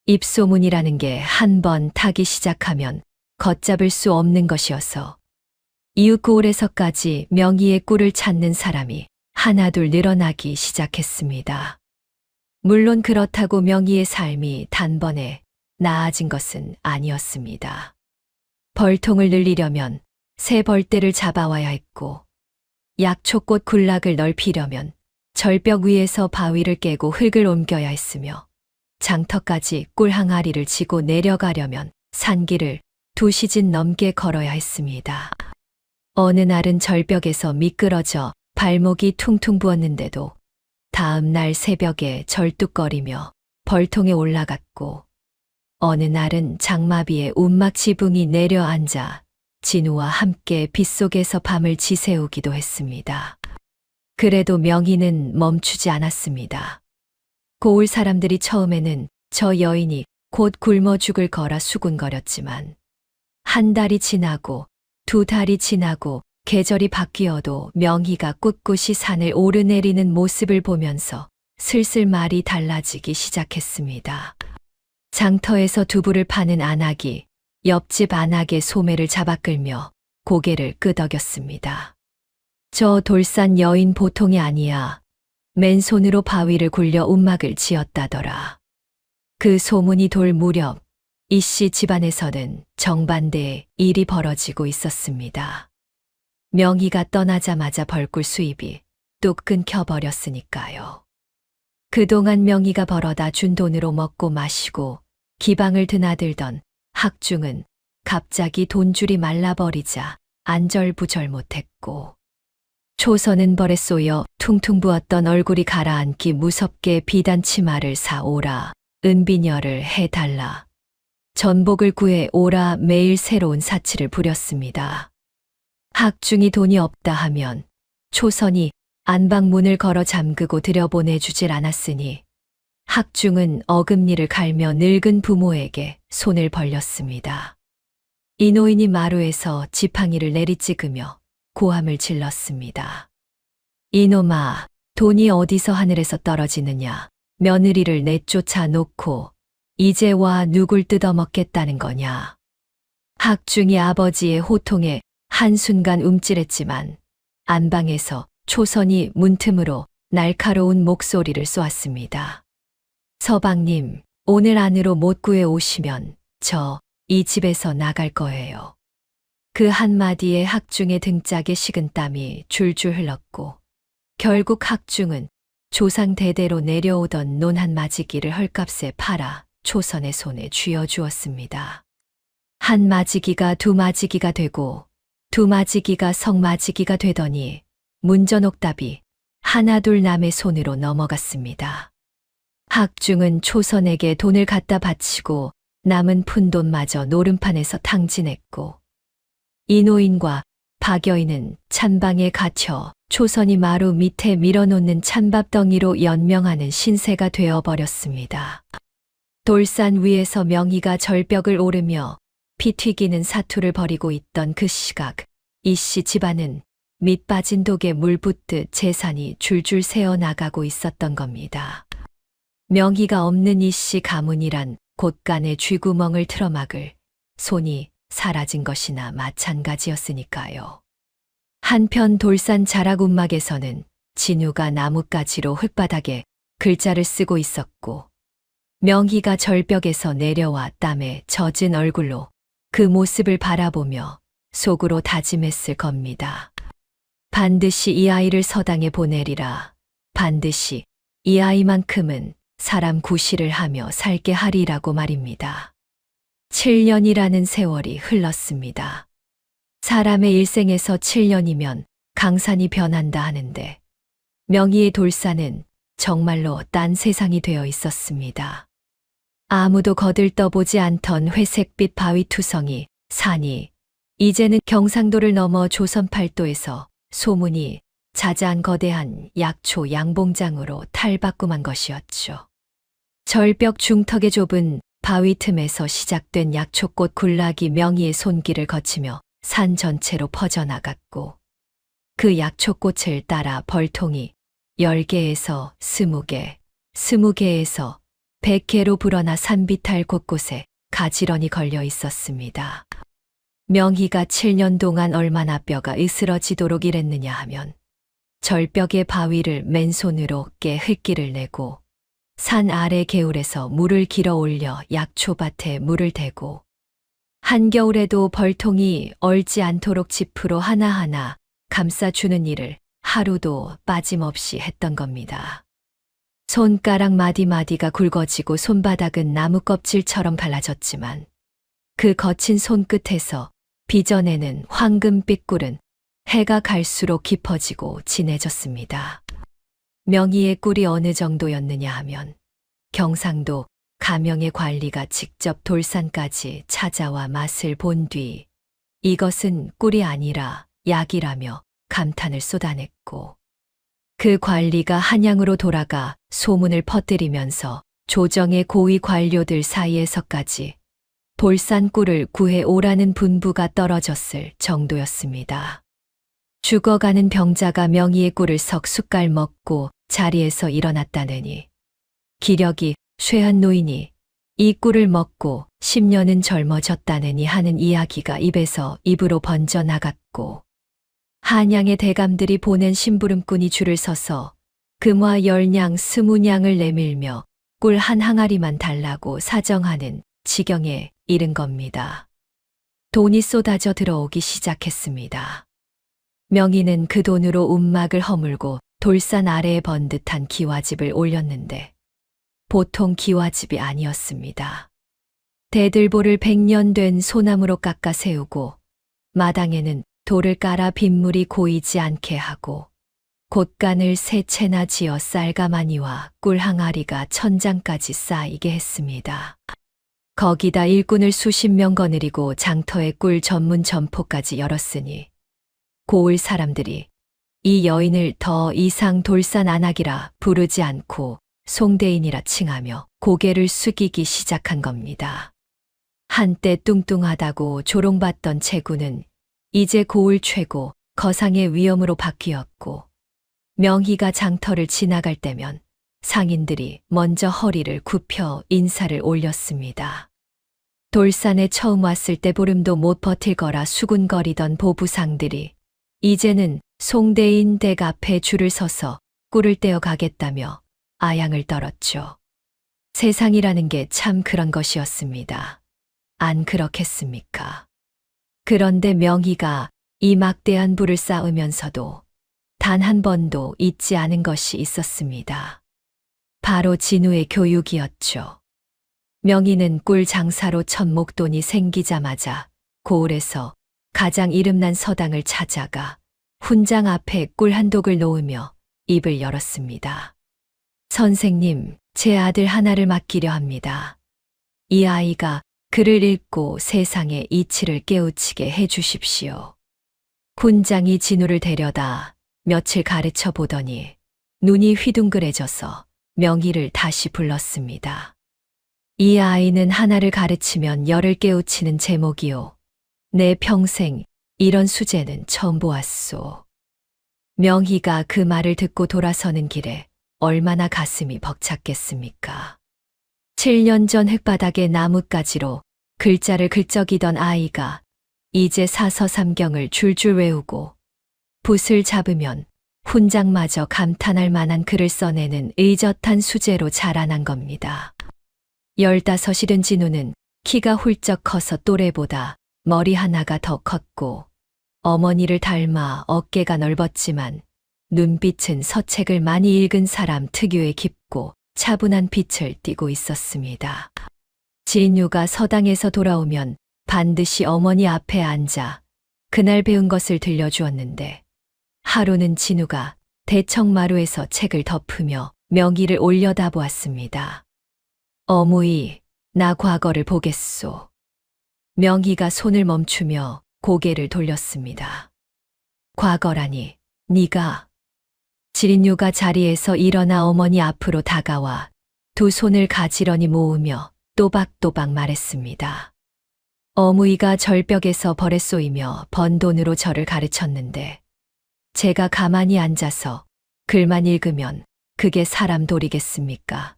입소문이라는 게 한 번 타기 시작하면 걷잡을 수 없는 것이어서 이웃 고을에서까지 명희의 꿀을 찾는 사람이 하나둘 늘어나기 시작했습니다. 물론 그렇다고 명희의 삶이 단번에 나아진 것은 아니었습니다. 벌통을 늘리려면 새 벌떼를 잡아와야 했고, 약초꽃 군락을 넓히려면 절벽 위에서 바위를 깨고 흙을 옮겨야 했으며, 장터까지 꿀 항아리를 지고 내려가려면 산길을 2시즌 넘게 걸어야 했습니다. 어느 날은 절벽에서 미끄러져 발목이 퉁퉁 부었는데도 다음 날 새벽에 절뚝거리며 벌통에 올라갔고, 어느 날은 장마비에 운막 지붕이 내려앉아 진우와 함께 빗속에서 밤을 지새우기도 했습니다. 그래도 명희는 멈추지 않았습니다. 고을 사람들이 처음에는 저 여인이 곧 굶어 죽을 거라 수군거렸지만, 한 달이 지나고 2달이 지나고 계절이 바뀌어도 명희가 꿋꿋이 산을 오르내리는 모습을 보면서 슬슬 말이 달라지기 시작했습니다. 장터에서 두부를 파는 안악이 옆집 안악의 소매를 잡아 끌며 고개를 끄덕였습니다. 저 돌산 여인 보통이 아니야. 맨손으로 바위를 굴려 움막을 지었다더라. 그 소문이 돌 무렵 이씨 집안에서는 정반대의 일이 벌어지고 있었습니다. 명희가 떠나자마자 벌꿀 수입이 뚝 끊겨버렸으니까요. 그동안 명희가 벌어다 준 돈으로 먹고 마시고 기방을 드나들던 학중은 갑자기 돈줄이 말라버리자 안절부절 못했고, 초선은 벌에 쏘여 퉁퉁 부었던 얼굴이 가라앉기 무섭게 비단 치마를 사오라, 은비녀를 해달라, 전복을 구해 오라 매일 새로운 사치를 부렸습니다. 학중이 돈이 없다 하면 초선이 안방문을 걸어 잠그고 들여보내주질 않았으니 학중은 어금니를 갈며 늙은 부모에게 손을 벌렸습니다. 이 노인이 마루에서 지팡이를 내리찍으며 고함을 질렀습니다. 이놈아, 돈이 어디서 하늘에서 떨어지느냐. 며느리를 내쫓아 놓고 이제 와 누굴 뜯어먹겠다는 거냐. 학중이 아버지의 호통에 한순간 움찔했지만 안방에서 초선이 문틈으로 날카로운 목소리를 쏘았습니다. 서방님, 오늘 안으로 못 구해 오시면 저 이 집에서 나갈 거예요. 그 한마디에 학중의 등짝에 식은 땀이 줄줄 흘렀고, 결국 학중은 조상 대대로 내려오던 논한 마지기를 헐값에 팔아 초선의 손에 쥐어주었습니다. 한 마지기가 2마지기가 되고 2마지기가 성마지기가 되더니 문전옥답이 하나둘 남의 손으로 넘어갔습니다. 학중은 초선에게 돈을 갖다 바치고 남은 푼돈마저 노름판에서 탕진했고, 이 노인과 박여인은 찬방에 갇혀 초선이 마루 밑에 밀어놓는 찬밥덩이로 연명하는 신세가 되어버렸습니다. 돌산 위에서 명희가 절벽을 오르며 피 튀기는 사투를 벌이고 있던 그 시각, 이씨 집안은 밑 빠진 독에 물 붓듯 재산이 줄줄 새어나가고 있었던 겁니다. 명희가 없는 이씨 가문이란 곳간에 쥐구멍을 틀어막을 손이 사라진 것이나 마찬가지였으니까요. 한편 돌산 자락운막에서는 진우가 나뭇가지로 흙바닥에 글자를 쓰고 있었고, 명희가 절벽에서 내려와 땀에 젖은 얼굴로 그 모습을 바라보며 속으로 다짐했을 겁니다. 반드시 이 아이를 서당에 보내리라. 반드시 이 아이만큼은 사람 구실을 하며 살게 하리라고 말입니다. 7년이라는 세월이 흘렀습니다. 사람의 일생에서 7년이면 강산이 변한다 하는데, 명희의 돌산은 정말로 딴 세상이 되어 있었습니다. 아무도 거들떠보지 않던 회색빛 바위투성이 산이 이제는 경상도를 넘어 조선 팔도에서 소문이 자자한 거대한 약초 양봉장으로 탈바꿈한 것이었죠. 절벽 중턱의 좁은 바위 틈에서 시작된 약초꽃 군락이 명희의 손길을 거치며 산 전체로 퍼져나갔고, 그 약초꽃을 따라 벌통이 10개에서 20개, 20개에서 백개로 불어나 산비탈 곳곳에 가지런히 걸려 있었습니다. 명희가 7년 동안 얼마나 뼈가 으스러지도록 일했느냐 하면 절벽의 바위를 맨손으로 깨 흙길을 내고 산 아래 개울에서 물을 길어 올려 약초밭에 물을 대고 한겨울에도 벌통이 얼지 않도록 지프로 하나하나 감싸주는 일을 하루도 빠짐없이 했던 겁니다. 손가락 마디마디가 굵어지고 손바닥은 나무 껍질처럼 갈라졌지만 그 거친 손끝에서 빚어내는 황금빛 꿀은 해가 갈수록 깊어지고 진해졌습니다. 명희의 꿀이 어느 정도였느냐 하면 경상도 가명의 관리가 직접 돌산까지 찾아와 맛을 본 뒤 이것은 꿀이 아니라 약이라며 감탄을 쏟아냈고 그 관리가 한양으로 돌아가 소문을 퍼뜨리면서 조정의 고위 관료들 사이에서까지 볼산 꿀을 구해 오라는 분부가 떨어졌을 정도였습니다. 죽어가는 병자가 명희의 꿀을 석 숟갈 먹고 자리에서 일어났다느니 기력이 쇠한 노인이 이 꿀을 먹고 10년은 젊어졌다느니 하는 이야기가 입에서 입으로 번져 나갔고 한양의 대감들이 보낸 심부름꾼이 줄을 서서 금화 10냥 20냥을 내밀며 꿀 한 항아리만 달라고 사정하는 지경에 이른 겁니다. 돈이 쏟아져 들어오기 시작했습니다. 명희는 그 돈으로 움막을 허물고 돌산 아래에 번듯한 기와집을 올렸는데 보통 기와집이 아니었습니다. 대들보를 100년 된 소나무로 깎아 세우고 마당에는 돌을 깔아 빗물이 고이지 않게 하고 곳간을 세 채나 지어 쌀가마니와 꿀 항아리가 천장까지 쌓이게 했습니다. 거기다 일꾼을 수십 명 거느리고 장터에 꿀 전문 점포까지 열었으니 고을 사람들이 이 여인을 더 이상 돌산 안악이라 부르지 않고 송대인이라 칭하며 고개를 숙이기 시작한 겁니다. 한때 뚱뚱하다고 조롱받던 체구는 이제 고을 최고 거상의 위엄으로 바뀌었고 명희가 장터를 지나갈 때면 상인들이 먼저 허리를 굽혀 인사를 올렸습니다. 돌산에 처음 왔을 때 보름도 못 버틸 거라 수군거리던 보부상들이 이제는 송대인 댁 앞에 줄을 서서 꿀을 떼어 가겠다며 아양을 떨었죠. 세상이라는 게 참 그런 것이었습니다. 안 그렇겠습니까? 그런데 명희가 이 막대한 부를 쌓으면서도 단 한 번도 잊지 않은 것이 있었습니다. 바로 진우의 교육이었죠. 명희는 꿀 장사로 첫 목돈이 생기자마자 고을에서 가장 이름난 서당을 찾아가 훈장 앞에 꿀 한 독을 놓으며 입을 열었습니다. 선생님, 제 아들 하나를 맡기려 합니다. 이 아이가 글을 읽고 세상의 이치를 깨우치게 해 주십시오. 훈장이 진우를 데려다 며칠 가르쳐 보더니 눈이 휘둥그레져서 명희를 다시 불렀습니다. 이 아이는 하나를 가르치면 열을 깨우치는 제목이요. 내 평생 이런 수제는 처음 보았소. 명희가 그 말을 듣고 돌아서는 길에 얼마나 가슴이 벅찼겠습니까? 7년 전 흙바닥에 나뭇가지로 글자를 긁적이던 아이가 이제 사서삼경을 줄줄 외우고 붓을 잡으면 훈장마저 감탄할 만한 글을 써내는 의젓한 수재로 자라난 겁니다. 15이른 진우는 키가 훌쩍 커서 또래보다 머리 하나가 더 컸고 어머니를 닮아 어깨가 넓었지만 눈빛은 서책을 많이 읽은 사람 특유의 깊고 차분한 빛을 띠고 있었습니다. 진유가 서당에서 돌아오면 반드시 어머니 앞에 앉아 그날 배운 것을 들려주었는데 하루는 진우가 대청마루에서 책을 덮으며 명희를 올려다보았습니다. 어무이, 나 과거를 보겠소. 명희가 손을 멈추며 고개를 돌렸습니다. 과거라니, 네가. 진유가 자리에서 일어나 어머니 앞으로 다가와 두 손을 가지런히 모으며 또박또박 말했습니다. 어무이가 절벽에서 벌에 쏘이며 번 돈으로 저를 가르쳤는데 제가 가만히 앉아서 글만 읽으면 그게 사람 돌이겠습니까?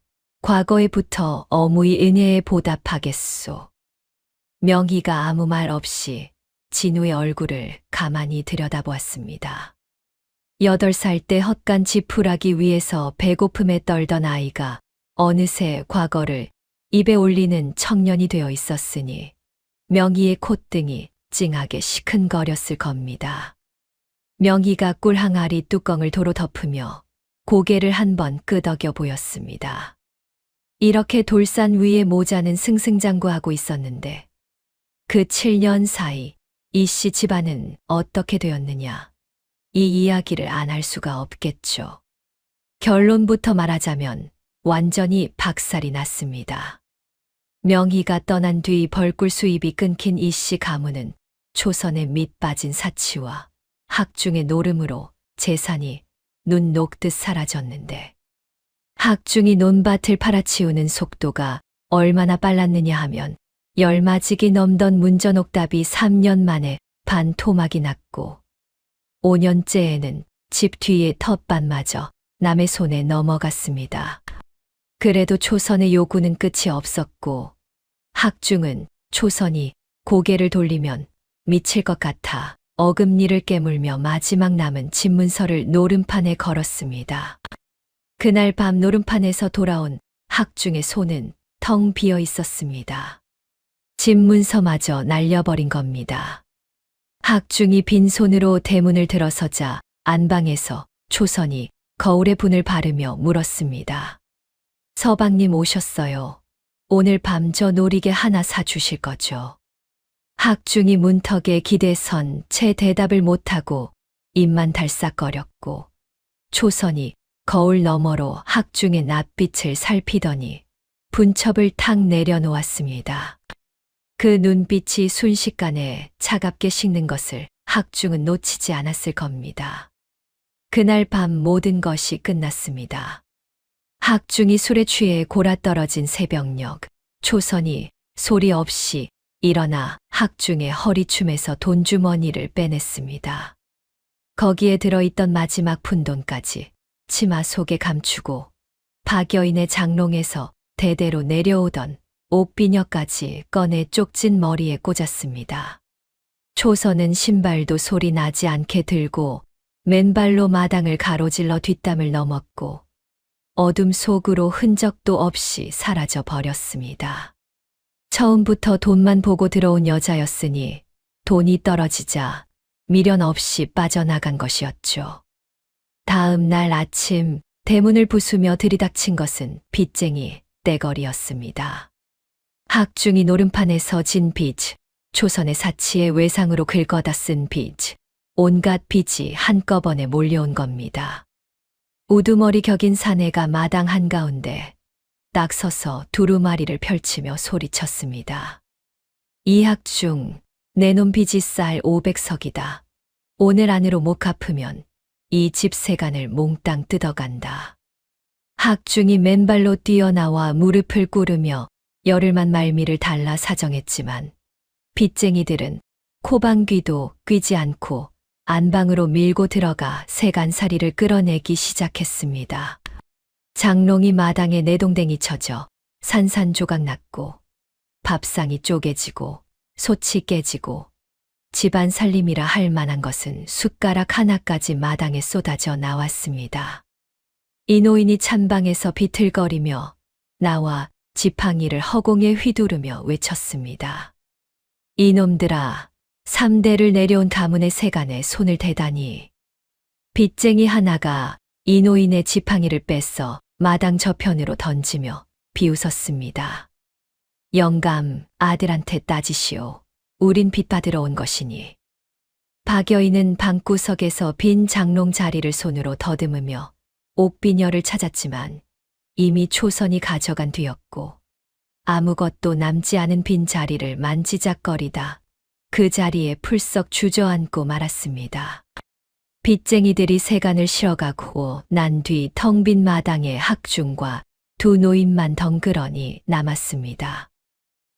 과거에부터 어무이 은혜에 보답하겠소. 명희가 아무 말 없이 진우의 얼굴을 가만히 들여다보았습니다. 8살 때 헛간 지푸라기 위에서 배고픔에 떨던 아이가 어느새 과거를 입에 올리는 청년이 되어 있었으니 명희의 콧등이 찡하게 시큰거렸을 겁니다. 명희가 꿀 항아리 뚜껑을 도로 덮으며 고개를 한번 끄덕여 보였습니다. 이렇게 돌산 위에 모자는 승승장구하고 있었는데 그 7년 사이 이 씨 집안은 어떻게 되었느냐? 이 이야기를 안 할 수가 없겠죠. 결론부터 말하자면 완전히 박살이 났습니다. 명희가 떠난 뒤 벌꿀 수입이 끊긴 이 씨 가문은 초선에 밑 빠진 사치와 학중의 노름으로 재산이 눈 녹듯 사라졌는데 학중이 논밭을 팔아치우는 속도가 얼마나 빨랐느냐 하면 열마직이 넘던 문전옥답이 3년 만에 반토막이 났고 5년째에는 집 뒤의 텃밭마저 남의 손에 넘어갔습니다. 그래도 초선의 요구는 끝이 없었고 학중은 초선이 고개를 돌리면 미칠 것 같아 어금니를 깨물며 마지막 남은 집문서를 노름판에 걸었습니다. 그날 밤 노름판에서 돌아온 학중의 손은 텅 비어 있었습니다. 집문서마저 날려버린 겁니다. 학중이 빈손으로 대문을 들어서자 안방에서 초선이 거울에 분을 바르며 물었습니다. 서방님 오셨어요. 오늘 밤 저 놀이개 하나 사주실 거죠? 학중이 문턱에 기대선 채 대답을 못하고 입만 달싹거렸고 초선이 거울 너머로 학중의 낯빛을 살피더니 분첩을 탁 내려놓았습니다. 그 눈빛이 순식간에 차갑게 식는 것을 학중은 놓치지 않았을 겁니다. 그날 밤 모든 것이 끝났습니다. 학중이 술에 취해 골아떨어진 새벽녘, 초선이 소리 없이 일어나 학중의 허리춤에서 돈주머니를 빼냈습니다. 거기에 들어있던 마지막 푼돈까지 치마 속에 감추고 박여인의 장롱에서 대대로 내려오던 옷비녀까지 꺼내 쪽진 머리에 꽂았습니다. 초선은 신발도 소리 나지 않게 들고 맨발로 마당을 가로질러 뒷담을 넘었고 어둠 속으로 흔적도 없이 사라져 버렸습니다. 처음부터 돈만 보고 들어온 여자였으니 돈이 떨어지자 미련 없이 빠져나간 것이었죠. 다음 날 아침 대문을 부수며 들이닥친 것은 빚쟁이 떼거리였습니다. 학중이 노름판에서 진 빚, 초선의 사치의 외상으로 긁어다 쓴 빚, 온갖 빚이 한꺼번에 몰려온 겁니다. 우두머리 격인 사내가 마당 한가운데 딱 서서 두루마리를 펼치며 소리쳤습니다. 이학중, 내놓은 빚이 쌀 500석이다. 오늘 안으로 못 갚으면 이 집 세간을 몽땅 뜯어간다. 학중이 맨발로 뛰어나와 무릎을 꿇으며 열흘만 말미를 달라 사정했지만 빚쟁이들은 코방귀도 뀌지 않고 안방으로 밀고 들어가 세간살이를 끌어내기 시작했습니다. 장롱이 마당에 내동댕이 쳐져 산산조각 났고 밥상이 쪼개지고 솥이 깨지고 집안 살림이라 할 만한 것은 숟가락 하나까지 마당에 쏟아져 나왔습니다. 이 노인이 찬방에서 비틀거리며 나와 지팡이를 허공에 휘두르며 외쳤습니다. 이놈들아, 3대를 내려온 가문의 세간에 손을 대다니. 빚쟁이 하나가 이 노인의 지팡이를 뺏어 마당 저편으로 던지며 비웃었습니다. 영감, 아들한테 따지시오. 우린 빚 받으러 온 것이니. 박여인은 방구석에서 빈 장롱 자리를 손으로 더듬으며 옥비녀를 찾았지만 이미 초선이 가져간 뒤였고 아무것도 남지 않은 빈 자리를 만지작거리다 그 자리에 풀썩 주저앉고 말았습니다. 빚쟁이들이 세간을 실어가고 난 뒤 텅 빈 마당에 학중과 두 노인만 덩그러니 남았습니다.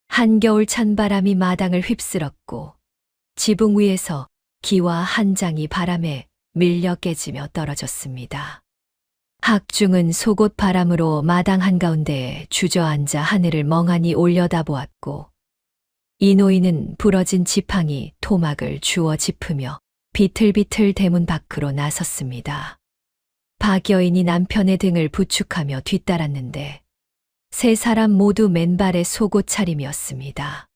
한겨울 찬바람이 마당을 휩쓸었고 지붕 위에서 기와 한 장이 바람에 밀려 깨지며 떨어졌습니다. 학중은 속옷 바람으로 마당 한가운데에 주저앉아 하늘을 멍하니 올려다보았고 이노이는 부러진 지팡이 토막을 주워 짚으며 비틀비틀 대문 밖으로 나섰습니다. 박여인이 남편의 등을 부축하며 뒤따랐는데 세 사람 모두 맨발의 속옷 차림이었습니다.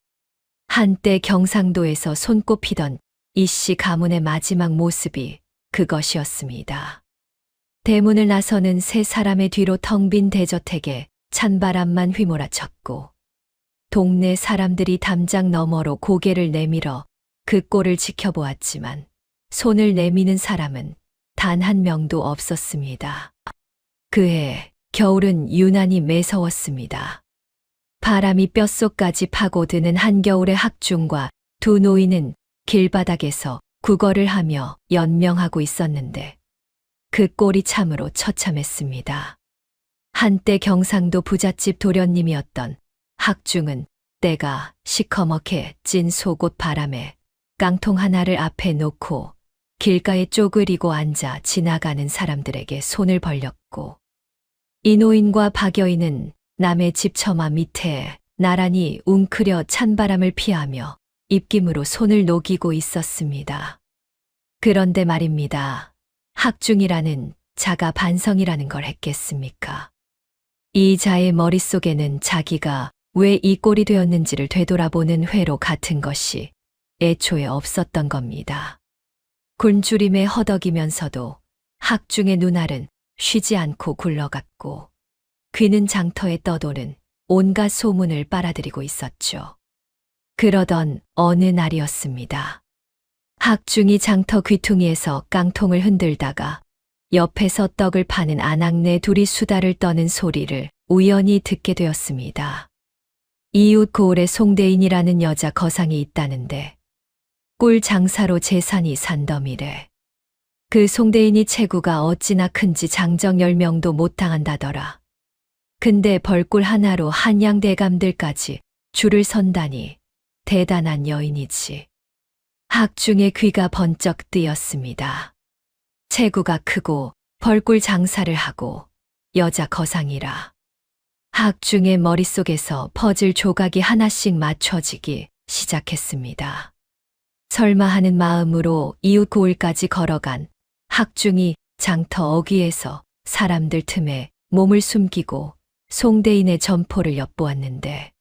한때 경상도에서 손꼽히던 이씨 가문의 마지막 모습이 그것이었습니다. 대문을 나서는 세 사람의 뒤로 텅 빈 대저택에 찬바람만 휘몰아쳤고 동네 사람들이 담장 너머로 고개를 내밀어 그 꼴을 지켜보았지만 손을 내미는 사람은 단 한 명도 없었습니다. 그해 겨울은 유난히 매서웠습니다. 바람이 뼛속까지 파고드는 한겨울의 학중과 두 노인은 길바닥에서 구걸을 하며 연명하고 있었는데 그 꼴이 참으로 처참했습니다. 한때 경상도 부잣집 도련님이었던 학중은 때가 시커멓게 찐 속옷 바람에 깡통 하나를 앞에 놓고 길가에 쪼그리고 앉아 지나가는 사람들에게 손을 벌렸고 이노인과 박여인은 남의 집 처마 밑에 나란히 웅크려 찬바람을 피하며 입김으로 손을 녹이고 있었습니다. 그런데 말입니다. 학중이라는 자가 반성이라는 걸 했겠습니까? 이 자의 머릿속에는 자기가 왜 이 꼴이 되었는지를 되돌아보는 회로 같은 것이 애초에 없었던 겁니다. 굶주림에 허덕이면서도 학중의 눈알은 쉬지 않고 굴러갔고 귀는 장터에 떠도는 온갖 소문을 빨아들이고 있었죠. 그러던 어느 날이었습니다. 학중이 장터 귀퉁이에서 깡통을 흔들다가 옆에서 떡을 파는 아낙네 둘이 수다를 떠는 소리를 우연히 듣게 되었습니다. 이웃 고을에 송대인이라는 여자 거상이 있다는데 꿀 장사로 재산이 산더미래. 그 송대인이 체구가 어찌나 큰지 장정 10명도 못 당한다더라. 근데 벌꿀 하나로 한양 대감들까지 줄을 선다니 대단한 여인이지. 학중의 귀가 번쩍 뜨였습니다. 체구가 크고 벌꿀 장사를 하고 여자 거상이라. 학중의 머릿속에서 퍼즐 조각이 하나씩 맞춰지기 시작했습니다. 설마 하는 마음으로 이웃 고을까지 걸어간 학중이 장터 어귀에서 사람들 틈에 몸을 숨기고 송대인의 점포를 엿보았는데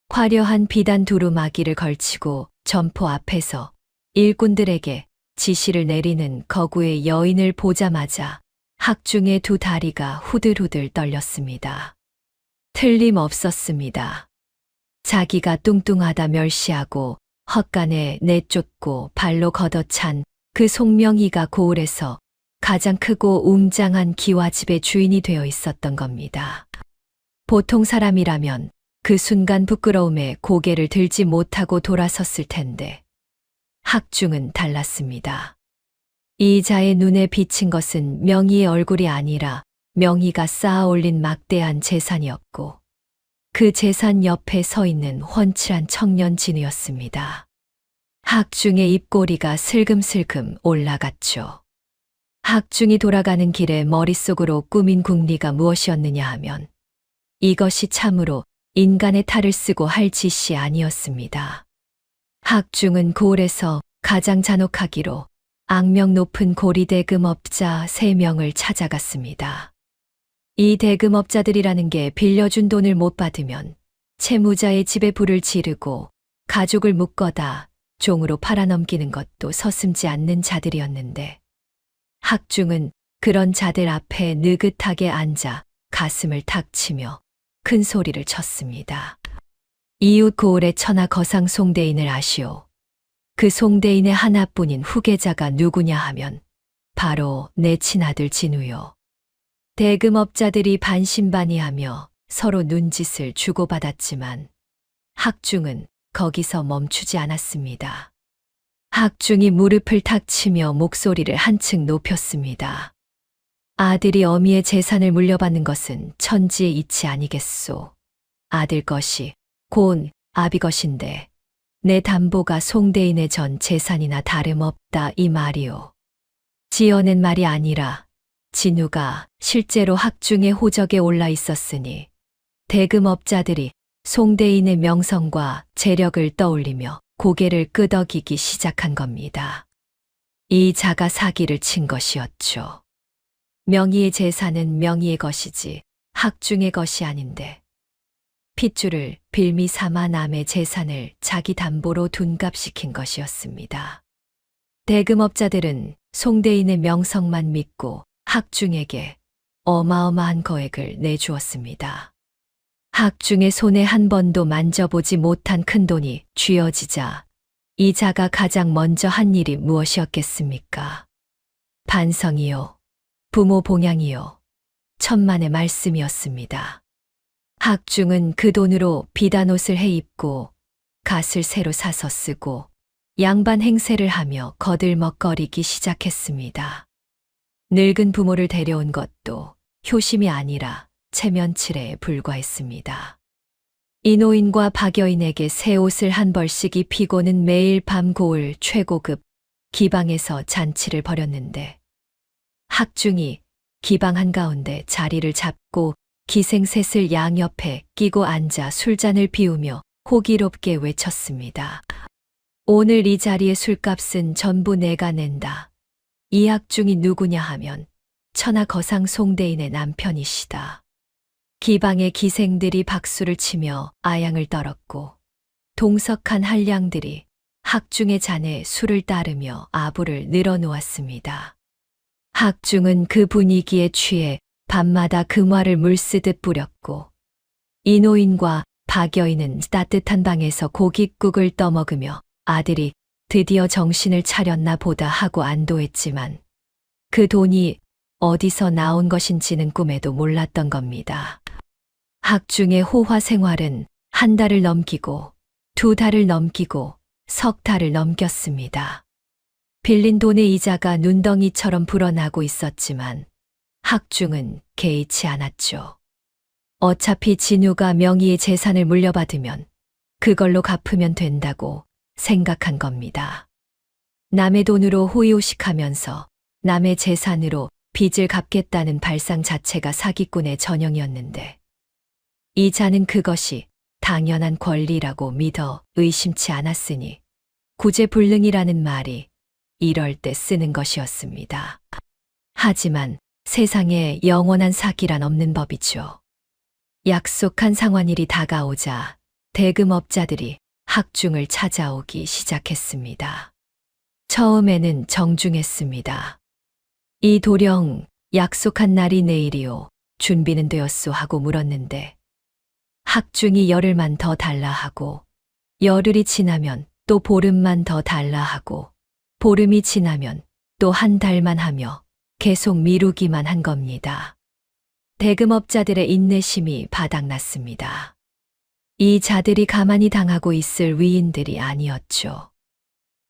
화려한 비단 두루마기를 걸치고 점포 앞에서 일꾼들에게 지시를 내리는 거구의 여인을 보자마자 학중의 두 다리가 후들후들 떨렸습니다. 틀림없었습니다. 자기가 뚱뚱하다 멸시하고 헛간에 내쫓고 발로 걷어찬 그 송명희가 고을에서 가장 크고 웅장한 기와집의 주인이 되어 있었던 겁니다. 보통 사람이라면 그 순간 부끄러움에 고개를 들지 못하고 돌아섰을 텐데 학중은 달랐습니다. 이 자의 눈에 비친 것은 명희의 얼굴이 아니라 명희가 쌓아 올린 막대한 재산이었고 그 재산 옆에 서 있는 훤칠한 청년 진우였습니다. 학중의 입꼬리가 슬금슬금 올라갔죠. 학중이 돌아가는 길에 머릿속으로 꾸민 궁리가 무엇이었느냐 하면 이것이 참으로 인간의 탈을 쓰고 할 짓이 아니었습니다. 학중은 고을에서 가장 잔혹하기로 악명 높은 고리 대금업자 3명을 찾아갔습니다. 이 대금업자들이라는 게 빌려준 돈을 못 받으면 채무자의 집에 불을 지르고 가족을 묶어다 종으로 팔아넘기는 것도 서슴지 않는 자들이었는데 학중은 그런 자들 앞에 느긋하게 앉아 가슴을 탁 치며 큰 소리를 쳤습니다. 이웃 고을의 천하 거상 송대인을 아시오. 그 송대인의 하나뿐인 후계자가 누구냐 하면 바로 내 친아들 진우요. 대금업자들이 반신반의하며 서로 눈짓을 주고받았지만 학중은 거기서 멈추지 않았습니다. 학중이 무릎을 탁 치며 목소리를 한층 높였습니다. 아들이 어미의 재산을 물려받는 것은 천지의 이치 아니겠소. 아들 것이 곧 아비 것인데 내 담보가 송대인의 전 재산이나 다름없다 이 말이오. 지어낸 말이 아니라 진우가 실제로 학중의 호적에 올라 있었으니 대금업자들이 송대인의 명성과 재력을 떠올리며 고개를 끄덕이기 시작한 겁니다. 이 자가 사기를 친 것이었죠. 명의의 재산은 명의의 것이지 학중의 것이 아닌데 핏줄을 빌미 삼아 남의 재산을 자기 담보로 둔갑시킨 것이었습니다. 대금업자들은 송대인의 명성만 믿고 학중에게 어마어마한 거액을 내주었습니다. 학중의 손에 한 번도 만져보지 못한 큰돈이 쥐어지자 이 자가 가장 먼저 한 일이 무엇이었겠습니까? 반성이요, 부모 봉양이요, 천만의 말씀이었습니다. 학중은 그 돈으로 비단옷을 해 입고 갓을 새로 사서 쓰고 양반 행세를 하며 거들먹거리기 시작했습니다. 늙은 부모를 데려온 것도 효심이 아니라 체면치레에 불과했습니다. 이 노인과 박여인에게 새 옷을 한 벌씩 입히고는 매일 밤 고을 최고급 기방에서 잔치를 벌였는데 학중이 기방 한가운데 자리를 잡고 기생셋을 양옆에 끼고 앉아 술잔을 비우며 호기롭게 외쳤습니다. 오늘 이 자리의 술값은 전부 내가 낸다. 이 학중이 누구냐 하면 천하거상 송대인의 남편이시다. 기방의 기생들이 박수를 치며 아양을 떨었고 동석한 한량들이 학중의 잔에 술을 따르며 아부를 늘어놓았습니다. 학중은 그 분위기에 취해 밤마다 금화를 물쓰듯 뿌렸고 이 노인과 박여인은 따뜻한 방에서 고깃국을 떠먹으며 아들이 드디어 정신을 차렸나 보다 하고 안도했지만 그 돈이 어디서 나온 것인지는 꿈에도 몰랐던 겁니다. 학중의 호화 생활은 한 달을 넘기고 두 달을 넘기고 석 달을 넘겼습니다. 빌린 돈의 이자가 눈덩이처럼 불어나고 있었지만 학중은 개의치 않았죠. 어차피 진우가 명의의 재산을 물려받으면 그걸로 갚으면 된다고 생각한 겁니다. 남의 돈으로 호의호식하면서 남의 재산으로 빚을 갚겠다는 발상 자체가 사기꾼의 전형이었는데 이 자는 그것이 당연한 권리라고 믿어 의심치 않았으니 구제불능이라는 말이 이럴 때 쓰는 것이었습니다. 하지만 세상에 영원한 사기란 없는 법이죠. 약속한 상환일이 다가오자 대금업자들이 학중을 찾아오기 시작했습니다. 처음에는 정중했습니다. 이 도령 약속한 날이 내일이오. 준비는 되었소 하고 물었는데 학중이 열흘만 더 달라 하고 열흘이 지나면 또 보름만 더 달라 하고 보름이 지나면 또 한 달만 하며 계속 미루기만 한 겁니다. 대금업자들의 인내심이 바닥났습니다. 이 자들이 가만히 당하고 있을 위인들이 아니었죠.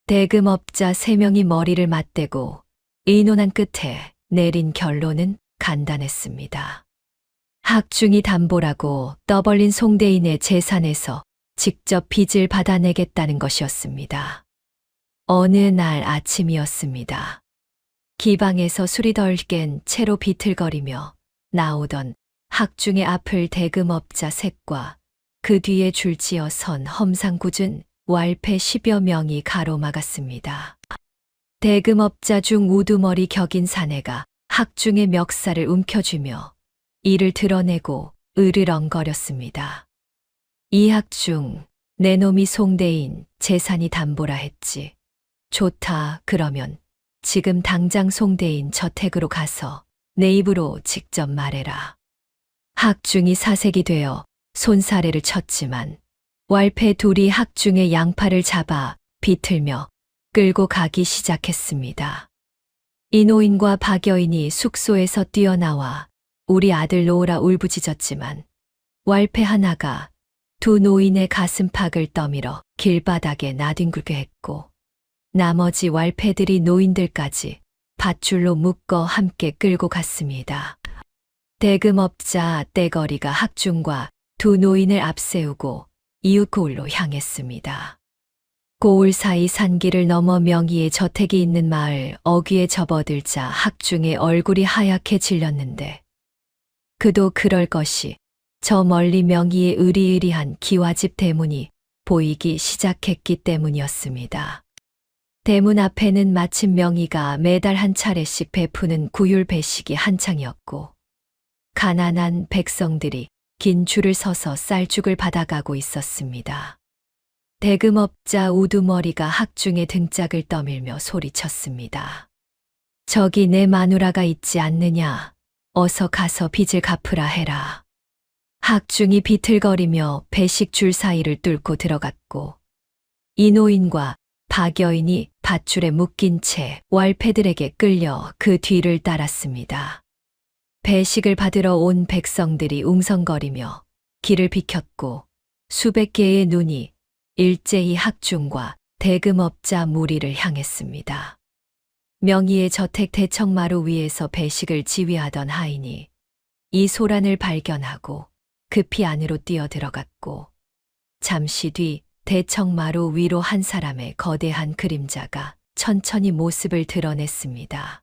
대금업자 3명이 머리를 맞대고 의논한 끝에 내린 결론은 간단했습니다. 학중이 담보라고 떠벌린 송대인의 재산에서 직접 빚을 받아내겠다는 것이었습니다. 어느 날 아침이었습니다. 기방에서 술이 덜 깬 채로 비틀거리며 나오던 학중의 앞을 대금업자 셋과 그 뒤에 줄지어 선 험상궂은 왈패 10여 명이 가로막았습니다. 대금업자 중 우두머리 격인 사내가 학중의 멱살을 움켜쥐며 이를 드러내고 으르렁거렸습니다. 이 학중, 내 놈이 송대인 재산이 담보라 했지. 좋다, 그러면 지금 당장 송대인 저택으로 가서 내 입으로 직접 말해라. 학중이 사색이 되어 손사래를 쳤지만 왈패 둘이 학중의 양팔을 잡아 비틀며 끌고 가기 시작했습니다. 이 노인과 박여인이 숙소에서 뛰어나와 우리 아들 놓으라 울부짖었지만 왈패 하나가 두 노인의 가슴팍을 떠밀어 길바닥에 나뒹굴게 했고 나머지 왈패들이 노인들까지 밧줄로 묶어 함께 끌고 갔습니다. 대금업자 떼거리가 학중과 두 노인을 앞세우고 이웃고을로 향했습니다. 고을 사이 산길을 넘어 명희의 저택이 있는 마을 어귀에 접어들자 학중의 얼굴이 하얗게 질렸는데 그도 그럴 것이 저 멀리 명희의 으리으리한 기와집 대문이 보이기 시작했기 때문이었습니다. 대문 앞에는 마침 명희가 매달 한 차례씩 베푸는 구휼 배식이 한창이었고 가난한 백성들이 긴 줄을 서서 쌀죽을 받아가고 있었습니다. 대금업자 우두머리가 학중의 등짝을 떠밀며 소리쳤습니다. 저기 내 마누라가 있지 않느냐. 어서 가서 빚을 갚으라 해라. 학중이 비틀거리며 배식 줄 사이를 뚫고 들어갔고 이 노인과 박여인이 밧줄에 묶인 채 왈패들에게 끌려 그 뒤를 따랐습니다. 배식을 받으러 온 백성들이 웅성거리며 길을 비켰고 수백 개의 눈이 일제히 학중과 대금업자 무리를 향했습니다. 명희의 저택 대청마루 위에서 배식을 지휘하던 하인이 이 소란을 발견하고 급히 안으로 뛰어들어갔고 잠시 뒤 대청마루 위로 한 사람의 거대한 그림자가 천천히 모습을 드러냈습니다.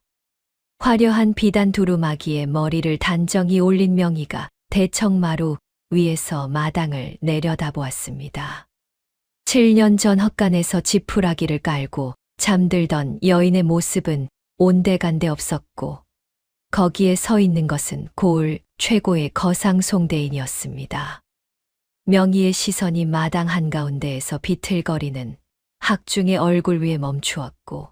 화려한 비단 두루마기에 머리를 단정히 올린 명희가 대청마루 위에서 마당을 내려다보았습니다. 7년 전 헛간에서 지푸라기를 깔고 잠들던 여인의 모습은 온데간데 없었고 거기에 서 있는 것은 고을 최고의 거상 송대인이었습니다. 명희의 시선이 마당 한가운데에서 비틀거리는 학중의 얼굴 위에 멈추었고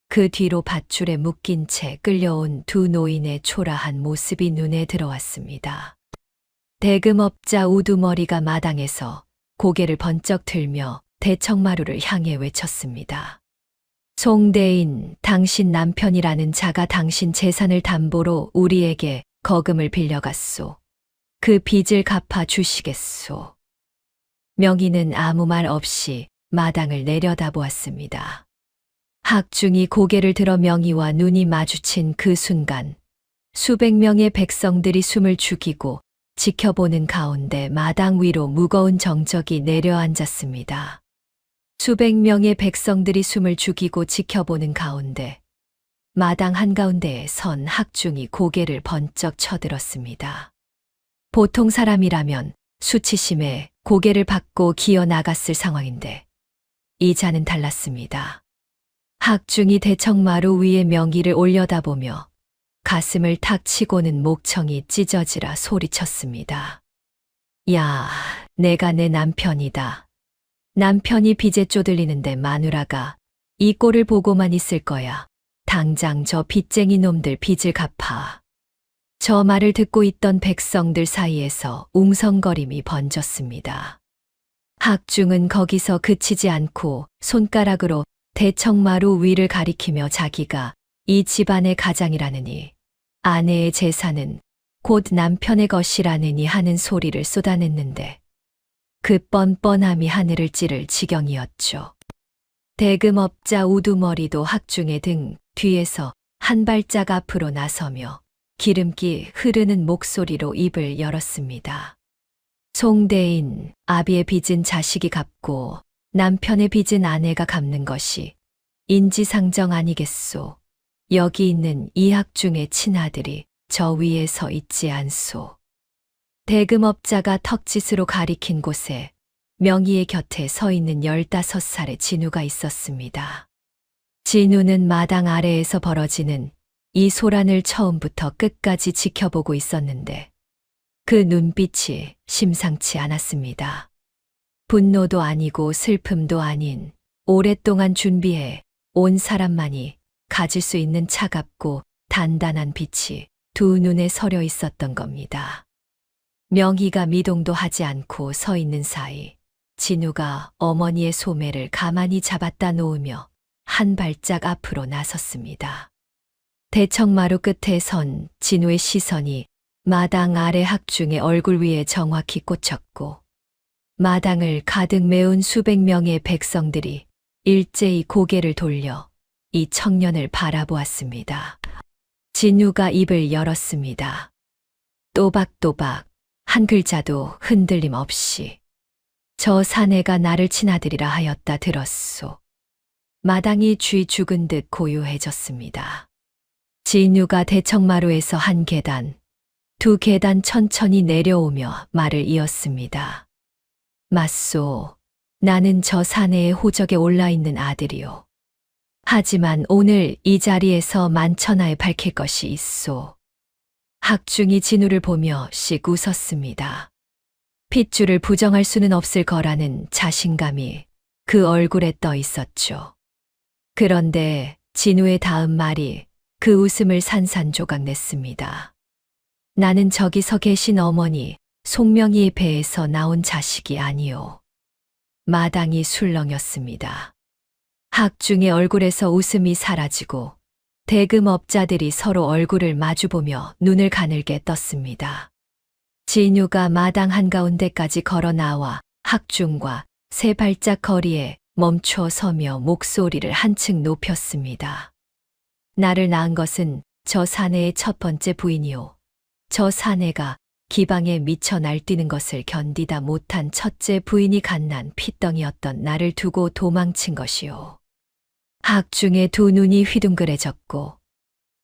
그 뒤로 밧줄에 묶인 채 끌려온 두 노인의 초라한 모습이 눈에 들어왔습니다. 대금업자 우두머리가 마당에서 고개를 번쩍 들며 대청마루를 향해 외쳤습니다. 송대인, 당신 남편이라는 자가 당신 재산을 담보로 우리에게 거금을 빌려갔소. 그 빚을 갚아 주시겠소. 명희는 아무 말 없이 마당을 내려다보았습니다. 학중이 고개를 들어 명희와 눈이 마주친 그 순간 수백 명의 백성들이 숨을 죽이고 지켜보는 가운데 마당 위로 무거운 정적이 내려앉았습니다. 수백 명의 백성들이 숨을 죽이고 지켜보는 가운데 마당 한가운데에 선 학중이 고개를 번쩍 쳐들었습니다. 보통 사람이라면 수치심에 고개를 받고 기어 나갔을 상황인데 이 자는 달랐습니다. 학중이 대청마루 위에 명희를 올려다보며 가슴을 탁 치고는 목청이 찢어지라 소리쳤습니다. 야, 내가 내 남편이다. 남편이 빚에 쪼들리는데 마누라가 이 꼴을 보고만 있을 거야. 당장 저 빚쟁이 놈들 빚을 갚아. 저 말을 듣고 있던 백성들 사이에서 웅성거림이 번졌습니다. 학중은 거기서 그치지 않고 손가락으로 대청마루 위를 가리키며 자기가 이 집안의 가장이라느니 아내의 재산은 곧 남편의 것이라느니 하는 소리를 쏟아냈는데 그 뻔뻔함이 하늘을 찌를 지경이었죠. 대금업자 우두머리도 학중의 등 뒤에서 한 발짝 앞으로 나서며 기름기 흐르는 목소리로 입을 열었습니다. 송대인, 아비의 빚은 자식이 갚고 남편의 빚은 아내가 갚는 것이 인지상정 아니겠소. 여기 있는 이 학중의 친아들이 저 위에 서 있지 않소. 대금업자가 턱짓으로 가리킨 곳에 명희의 곁에 서 있는 15살의 진우가 있었습니다. 진우는 마당 아래에서 벌어지는 이 소란을 처음부터 끝까지 지켜보고 있었는데 그 눈빛이 심상치 않았습니다. 분노도 아니고 슬픔도 아닌 오랫동안 준비해 온 사람만이 가질 수 있는 차갑고 단단한 빛이 두 눈에 서려 있었던 겁니다. 명희가 미동도 하지 않고 서 있는 사이 진우가 어머니의 소매를 가만히 잡았다 놓으며 한 발짝 앞으로 나섰습니다. 대청마루 끝에 선 진우의 시선이 마당 아래 학중의 얼굴 위에 정확히 꽂혔고 마당을 가득 메운 수백 명의 백성들이 일제히 고개를 돌려 이 청년을 바라보았습니다. 진우가 입을 열었습니다. 또박또박 한 글자도 흔들림 없이 저 사내가 나를 친아들이라 하였다 들었소. 마당이 쥐 죽은 듯 고요해졌습니다. 진유가 대청마루에서 한 계단, 두 계단 천천히 내려오며 말을 이었습니다. 맞소. 나는 저 사내의 호적에 올라있는 아들이요. 하지만 오늘 이 자리에서 만천하에 밝힐 것이 있소. 학중이 진우를 보며 씩 웃었습니다. 핏줄을 부정할 수는 없을 거라는 자신감이 그 얼굴에 떠 있었죠. 그런데 진우의 다음 말이 그 웃음을 산산조각 냈습니다. 나는 저기서 계신 어머니 송명희의 배에서 나온 자식이 아니오. 마당이 술렁였습니다. 학중의 얼굴에서 웃음이 사라지고 대금업자들이 서로 얼굴을 마주보며 눈을 가늘게 떴습니다. 진유가 마당 한가운데까지 걸어 나와 학중과 세 발짝 거리에 멈춰 서며 목소리를 한층 높였습니다. 나를 낳은 것은 저 사내의 첫 번째 부인이오. 저 사내가 기방에 미쳐 날뛰는 것을 견디다 못한 첫째 부인이 갓난 핏덩이였던 나를 두고 도망친 것이오. 학중의 두 눈이 휘둥그레졌고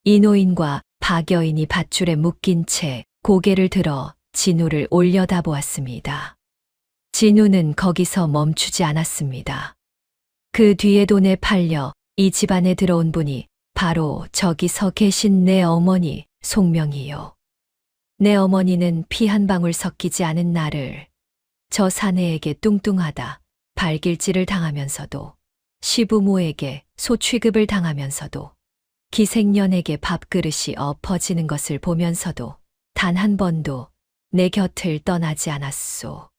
이노인과 박여인이 밧줄에 묶인 채 고개를 들어 진우를 올려다보았습니다. 진우는 거기서 멈추지 않았습니다. 그 뒤에도 내 팔려 이 집안에 들어온 분이 바로 저기 서 계신 내 어머니 송명이요. 내 어머니는 피 한 방울 섞이지 않은 나를 저 사내에게 뚱뚱하다 발길질을 당하면서도 시부모에게 소취급을 당하면서도 기생년에게 밥그릇이 엎어지는 것을 보면서도 단 한 번도 내 곁을 떠나지 않았소.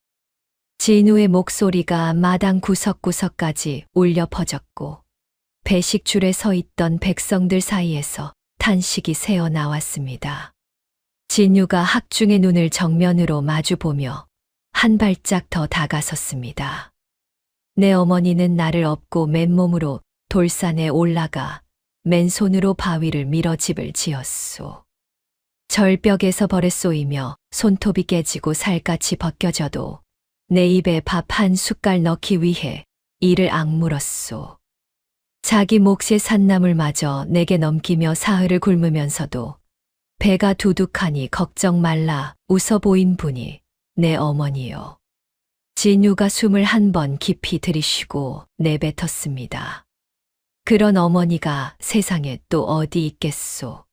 진우의 목소리가 마당 구석구석까지 울려 퍼졌고 배식줄에 서 있던 백성들 사이에서 탄식이 새어 나왔습니다. 진유가 학중의 눈을 정면으로 마주보며 한 발짝 더 다가섰습니다. 내 어머니는 나를 업고 맨몸으로 돌산에 올라가 맨손으로 바위를 밀어 집을 지었소. 절벽에서 벌에 쏘이며 손톱이 깨지고 살갗이 벗겨져도 내 입에 밥 한 숟갈 넣기 위해 이를 악물었소. 자기 몫의 산나물마저 내게 넘기며 사흘을 굶으면서도 배가 두둑하니 걱정 말라 웃어 보인 분이 내 어머니요. 진유가 숨을 한 번 깊이 들이쉬고 내뱉었습니다. 그런 어머니가 세상에 또 어디 있겠소.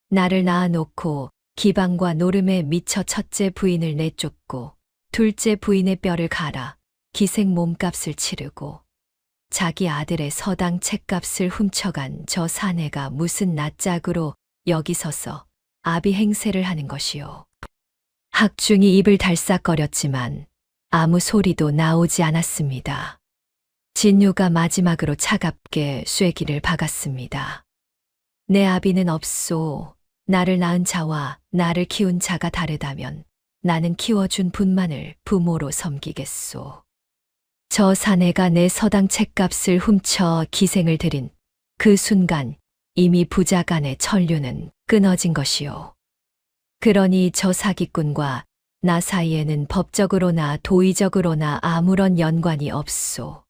나를 낳아놓고 기방과 노름에 미쳐 첫째 부인을 내쫓고 둘째 부인의 뼈를 갈아 기생 몸값을 치르고 자기 아들의 서당 책값을 훔쳐간 저 사내가 무슨 낯짝으로 여기 서서 아비 행세를 하는 것이요. 학중이 입을 달싹거렸지만 아무 소리도 나오지 않았습니다. 진유가 마지막으로 차갑게 쐐기를 박았습니다. 내 아비는 없소. 나를 낳은 자와 나를 키운 자가 다르다면 나는 키워준 분만을 부모로 섬기겠소. 저 사내가 내 서당 책값을 훔쳐 기생을 들인 그 순간 이미 부자 간의 천류는 끊어진 것이요. 그러니 저 사기꾼과 나 사이에는 법적으로나 도의적으로나 아무런 연관이 없소.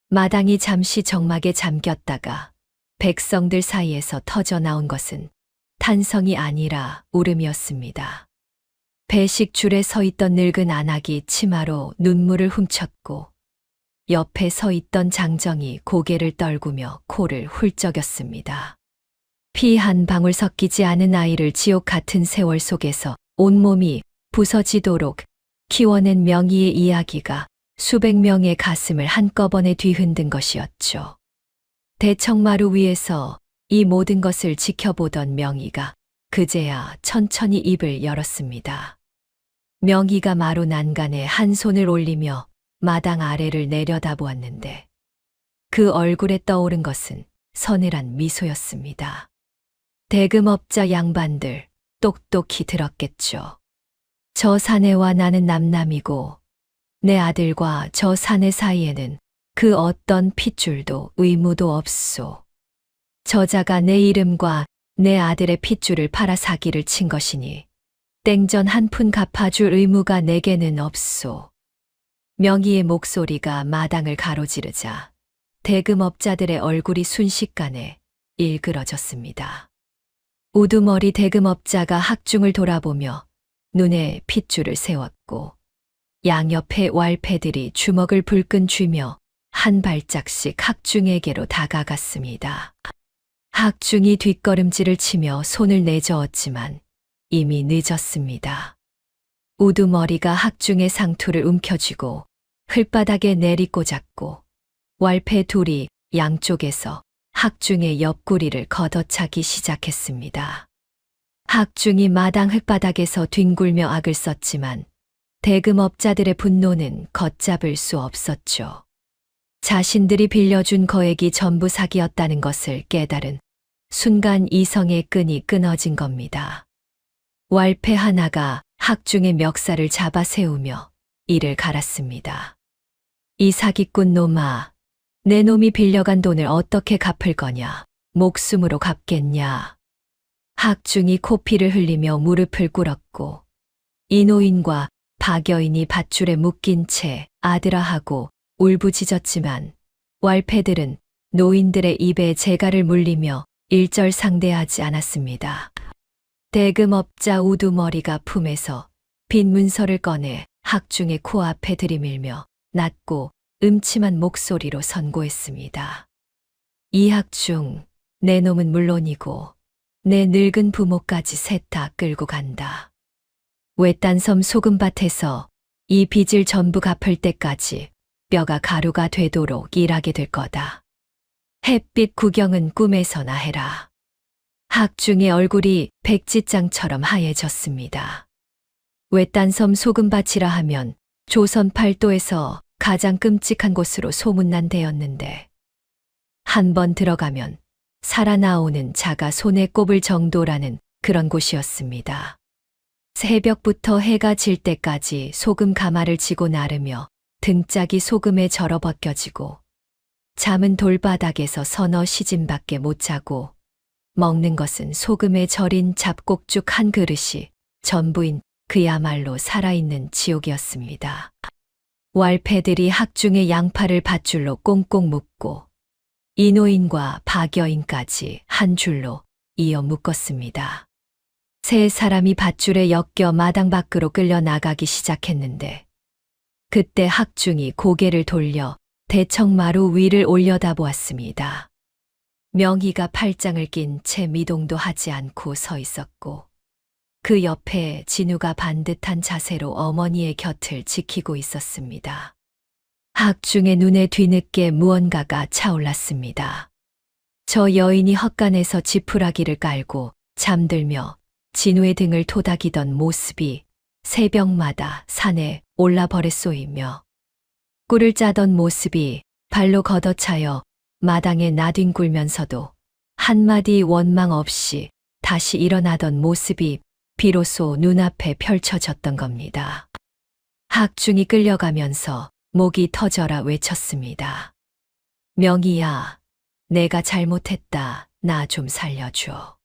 마당이 잠시 정막에 잠겼다가 백성들 사이에서 터져 나온 것은 탄성이 아니라 울음이었습니다. 배식줄에 서 있던 늙은 안악이 치마로 눈물을 훔쳤고 옆에 서 있던 장정이 고개를 떨구며 코를 훌쩍였습니다. 피 한 방울 섞이지 않은 아이를 지옥 같은 세월 속에서 온몸이 부서지도록 키워낸 명희의 이야기가 수백 명의 가슴을 한꺼번에 뒤흔든 것이었죠. 대청마루 위에서 이 모든 것을 지켜보던 명희가 그제야 천천히 입을 열었습니다. 명희가 마루 난간에 한 손을 올리며 마당 아래를 내려다보았는데 그 얼굴에 떠오른 것은 서늘한 미소였습니다. 대금업자 양반들 똑똑히 들었겠죠. 저 사내와 나는 남남이고 내 아들과 저 사내 사이에는 그 어떤 핏줄도 의무도 없소. 저자가 내 이름과 내 아들의 핏줄을 팔아 사기를 친 것이니 땡전 한 푼 갚아줄 의무가 내게는 없소. 명희의 목소리가 마당을 가로지르자 대금업자들의 얼굴이 순식간에 일그러졌습니다. 우두머리 대금업자가 학중을 돌아보며 눈에 핏줄을 세웠고 양옆의 왈패들이 주먹을 불끈 쥐며 한 발짝씩 학중에게로 다가갔습니다. 학중이 뒷걸음질을 치며 손을 내저었지만 이미 늦었습니다. 우두머리가 학중의 상투를 움켜쥐고 흙바닥에 내리꽂았고 왈패 둘이 양쪽에서 학중의 옆구리를 걷어차기 시작했습니다. 학중이 마당 흙바닥에서 뒹굴며 악을 썼지만 대금업자들의 분노는 걷잡을 수 없었죠. 자신들이 빌려준 거액이 전부 사기였다는 것을 깨달은 순간 이성의 끈이 끊어진 겁니다. 왈패 하나가 학중의 멱살을 잡아 세우며 이를 갈았습니다. 이 사기꾼 놈아, 내 놈이 빌려간 돈을 어떻게 갚을 거냐, 목숨으로 갚겠냐. 학중이 코피를 흘리며 무릎을 꿇었고 이노인과 박여인이 밧줄에 묶인 채 아들아 하고 울부짖었지만 왈패들은 노인들의 입에 재갈을 물리며 일절상대하지 않았습니다. 대금업자 우두머리가 품에서 빈 문서를 꺼내 학중의 코앞에 들이밀며 낮고 음침한 목소리로 선고했습니다. 이 학중, 내 놈은 물론이고 내 늙은 부모까지 셋 다 끌고 간다. 외딴섬 소금밭에서 이 빚을 전부 갚을 때까지 뼈가 가루가 되도록 일하게 될 거다. 햇빛 구경은 꿈에서나 해라. 학중의 얼굴이 백지장처럼 하얘졌습니다. 외딴섬 소금밭이라 하면 조선 팔도에서 가장 끔찍한 곳으로 소문난 데였는데 한 번 들어가면 살아나오는 자가 손에 꼽을 정도라는 그런 곳이었습니다. 새벽부터 해가 질 때까지 소금 가마를 지고 나르며 등짝이 소금에 절어 벗겨지고 잠은 돌바닥에서 서너 시즌밖에 못 자고 먹는 것은 소금에 절인 잡곡죽 한 그릇이 전부인 그야말로 살아있는 지옥이었습니다. 왈패들이 학중의 양팔을 밧줄로 꽁꽁 묶고 이노인과 박여인까지 한 줄로 이어 묶었습니다. 세 사람이 밧줄에 엮여 마당 밖으로 끌려 나가기 시작했는데 그때 학중이 고개를 돌려 대청마루 위를 올려다보았습니다. 명희가 팔짱을 낀 채 미동도 하지 않고 서 있었고 그 옆에 진우가 반듯한 자세로 어머니의 곁을 지키고 있었습니다. 학중의 눈에 뒤늦게 무언가가 차올랐습니다. 저 여인이 헛간에서 지푸라기를 깔고 잠들며 진우의 등을 토닥이던 모습이 새벽마다 산에 올라버렸소이며 꿀을 짜던 모습이 발로 걷어차여 마당에 나뒹굴면서도 한마디 원망 없이 다시 일어나던 모습이 비로소 눈앞에 펼쳐졌던 겁니다. 학중이 끌려가면서 목이 터져라 외쳤습니다. 명희야, 내가 잘못했다. 나 좀 살려줘.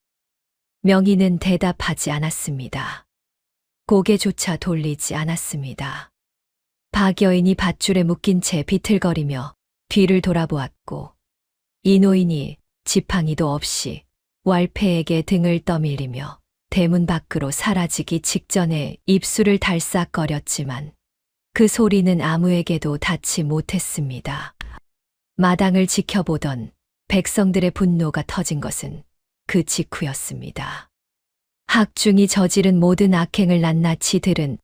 명희는 대답하지 않았습니다. 고개조차 돌리지 않았습니다. 박여인이 밧줄에 묶인 채 비틀거리며 뒤를 돌아보았고 이노인이 지팡이도 없이 왈패에게 등을 떠밀리며 대문 밖으로 사라지기 직전에 입술을 달싹거렸지만 그 소리는 아무에게도 닿지 못했습니다. 마당을 지켜보던 백성들의 분노가 터진 것은 그 직후였습니다. 학중이 저지른 모든 악행을 낱낱이 들은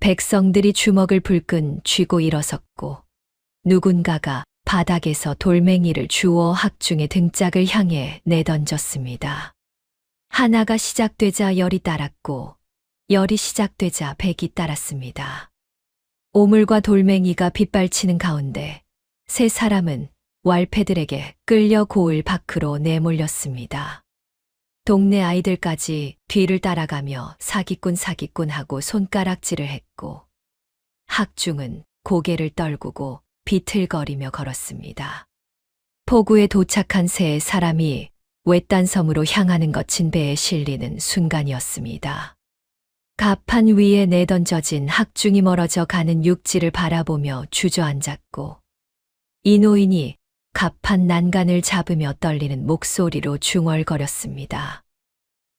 백성들이 주먹을 불끈 쥐고 일어섰고 누군가가 바닥에서 돌멩이를 주워 학중의 등짝을 향해 내던졌습니다. 하나가 시작되자 열이 따랐고 열이 시작되자 백이 따랐습니다. 오물과 돌멩이가 빗발치는 가운데 세 사람은 왈패들에게 끌려 고을 밖으로 내몰렸습니다. 동네 아이들까지 뒤를 따라가며 사기꾼 하고 손가락질을 했고 학중은 고개를 떨구고 비틀거리며 걸었습니다. 포구에 도착한 세 사람이 외딴섬으로 향하는 거친 배에 실리는 순간이었습니다. 가판 위에 내던져진 학중이 멀어져 가는 육지를 바라보며 주저앉았고, 이 노인이 가판 난간을 잡으며 떨리는 목소리로 중얼거렸습니다.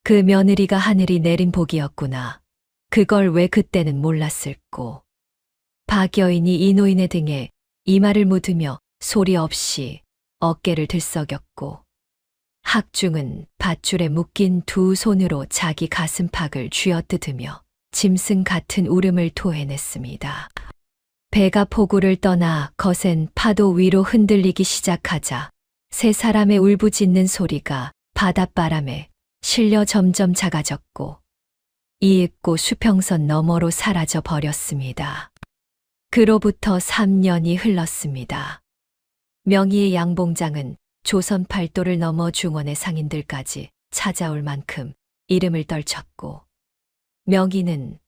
그 며느리가 하늘이 내린 복이었구나. 그걸 왜 그때는 몰랐을꼬. 박여인이 이 노인의 등에 이마를 묻으며 소리 없이 어깨를 들썩였고, 학중은 밧줄에 묶인 두 손으로 자기 가슴팍을 쥐어뜯으며 짐승 같은 울음을 토해냈습니다. 배가 포구를 떠나 거센 파도 위로 흔들리기 시작하자 세 사람의 울부짖는 소리가 바닷바람에 실려 점점 작아졌고, 이윽고 수평선 너머로 사라져 버렸습니다. 그로부터 3년이 흘렀습니다. 명희의 양봉장은 조선 팔도를 넘어 중원의 상인들까지 찾아올 만큼 이름을 떨쳤고, 명희는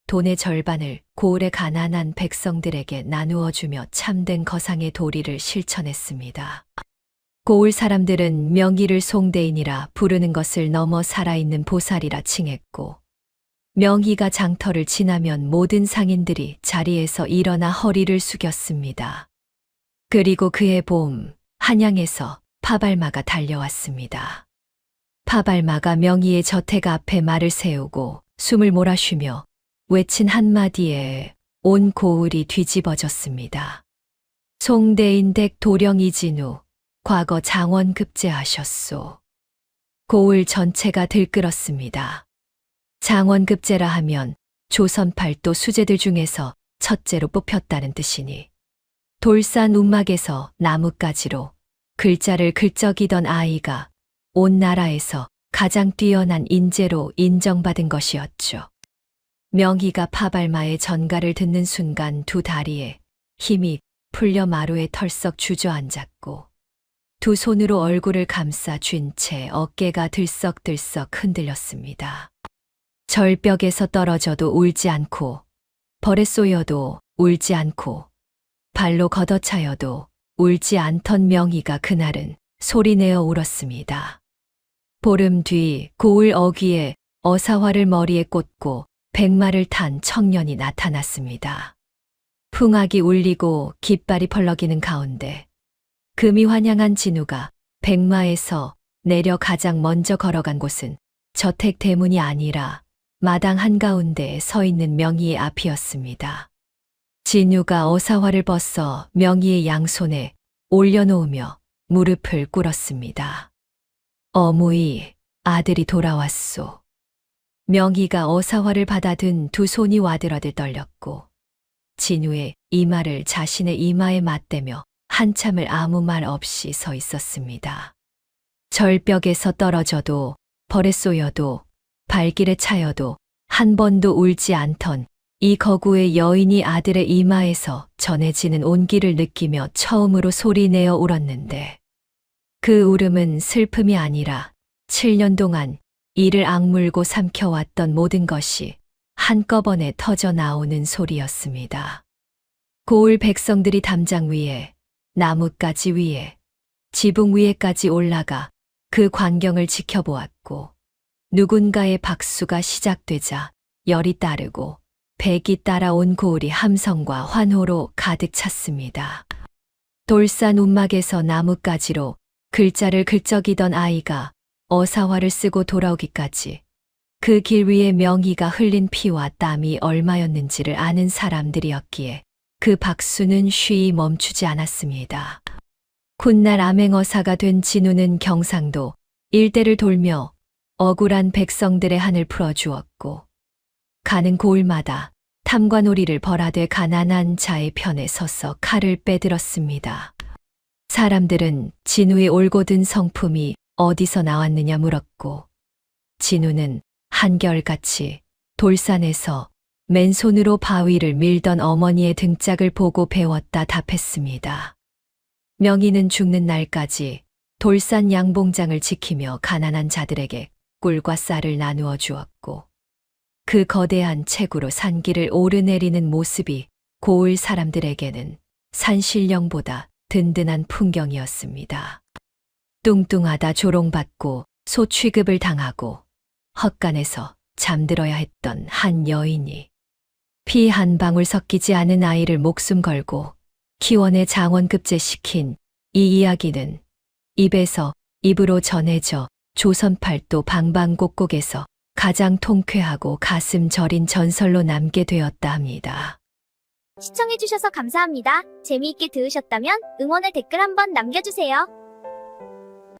돈의 절반을 고을의 가난한 백성들에게 나누어 주며 참된 거상의 도리를 실천했습니다. 고을 사람들은 명희를 송대인이라 부르는 것을 넘어 살아있는 보살이라 칭했고, 명희가 장터를 지나면 모든 상인들이 자리에서 일어나 허리를 숙였습니다. 그리고 그해 봄, 한양에서 파발마가 달려왔습니다. 파발마가 명희의 저택 앞에 말을 세우고 숨을 몰아쉬며 외친 한마디에 온 고을이 뒤집어졌습니다. 송대인 댁 도령 이진우, 과거 장원 급제하셨소. 고을 전체가 들끓었습니다. 장원 급제라 하면 조선 팔도 수제들 중에서 첫째로 뽑혔다는 뜻이니, 돌산 움막에서 나뭇가지로 글자를 글적이던 아이가 온 나라에서 가장 뛰어난 인재로 인정받은 것이었죠. 명희가 파발마의 전가를 듣는 순간 두 다리에 힘이 풀려 마루에 털썩 주저앉았고, 두 손으로 얼굴을 감싸 쥔 채 어깨가 들썩들썩 흔들렸습니다. 절벽에서 떨어져도 울지 않고, 벌에 쏘여도 울지 않고, 발로 걷어차여도 울지 않던 명희가 그날은 소리내어 울었습니다. 보름 뒤 고을 어귀에 어사화를 머리에 꽂고 백마를 탄 청년이 나타났습니다. 풍악이 울리고 깃발이 펄럭이는 가운데 금이 환양한 진우가 백마에서 내려 가장 먼저 걸어간 곳은 저택 대문이 아니라 마당 한가운데에 서 있는 명희의 앞이었습니다. 진우가 어사화를 벗어 명희의 양손에 올려놓으며 무릎을 꿇었습니다. 어무이, 아들이 돌아왔소. 명희가 어사화를 받아든 두 손이 와들와들 떨렸고, 진우의 이마를 자신의 이마에 맞대며 한참을 아무 말 없이 서 있었습니다. 절벽에서 떨어져도, 벌에 쏘여도, 발길에 차여도 한 번도 울지 않던 이 거구의 여인이 아들의 이마에서 전해지는 온기를 느끼며 처음으로 소리내어 울었는데, 그 울음은 슬픔이 아니라 7년 동안 이를 악물고 삼켜왔던 모든 것이 한꺼번에 터져 나오는 소리였습니다. 고을 백성들이 담장 위에, 나뭇가지 위에, 지붕 위에까지 올라가 그 광경을 지켜보았고, 누군가의 박수가 시작되자 열이 따르고 백이 따라온 고을이 함성과 환호로 가득 찼습니다. 돌산 움막에서 나뭇가지로 글자를 글적이던 아이가 어사화를 쓰고 돌아오기까지 그 길 위에 명희가 흘린 피와 땀이 얼마였는지를 아는 사람들이었기에 그 박수는 쉬이 멈추지 않았습니다. 훗날 암행어사가 된 진우는 경상도 일대를 돌며 억울한 백성들의 한을 풀어주었고, 가는 고을마다 탐관오리를 벌하되 가난한 자의 편에 서서 칼을 빼들었습니다. 사람들은 진우의 올곧은 성품이 어디서 나왔느냐 물었고, 진우는 한결같이 돌산에서 맨손으로 바위를 밀던 어머니의 등짝을 보고 배웠다 답했습니다. 명희는 죽는 날까지 돌산 양봉장을 지키며 가난한 자들에게 꿀과 쌀을 나누어 주었고, 그 거대한 체구로 산길을 오르내리는 모습이 고을 사람들에게는 산신령보다 든든한 풍경이었습니다. 뚱뚱하다 조롱받고 소취급을 당하고 헛간에서 잠들어야 했던 한 여인이 피 한 방울 섞이지 않은 아이를 목숨 걸고 키원에 장원급제시킨 이 이야기는 입에서 입으로 전해져 조선 팔도 방방곡곡에서 가장 통쾌하고 가슴 저린 전설로 남게 되었다 합니다. 시청해주셔서 감사합니다. 재미있게 들으셨다면 응원의 댓글 한번 남겨주세요.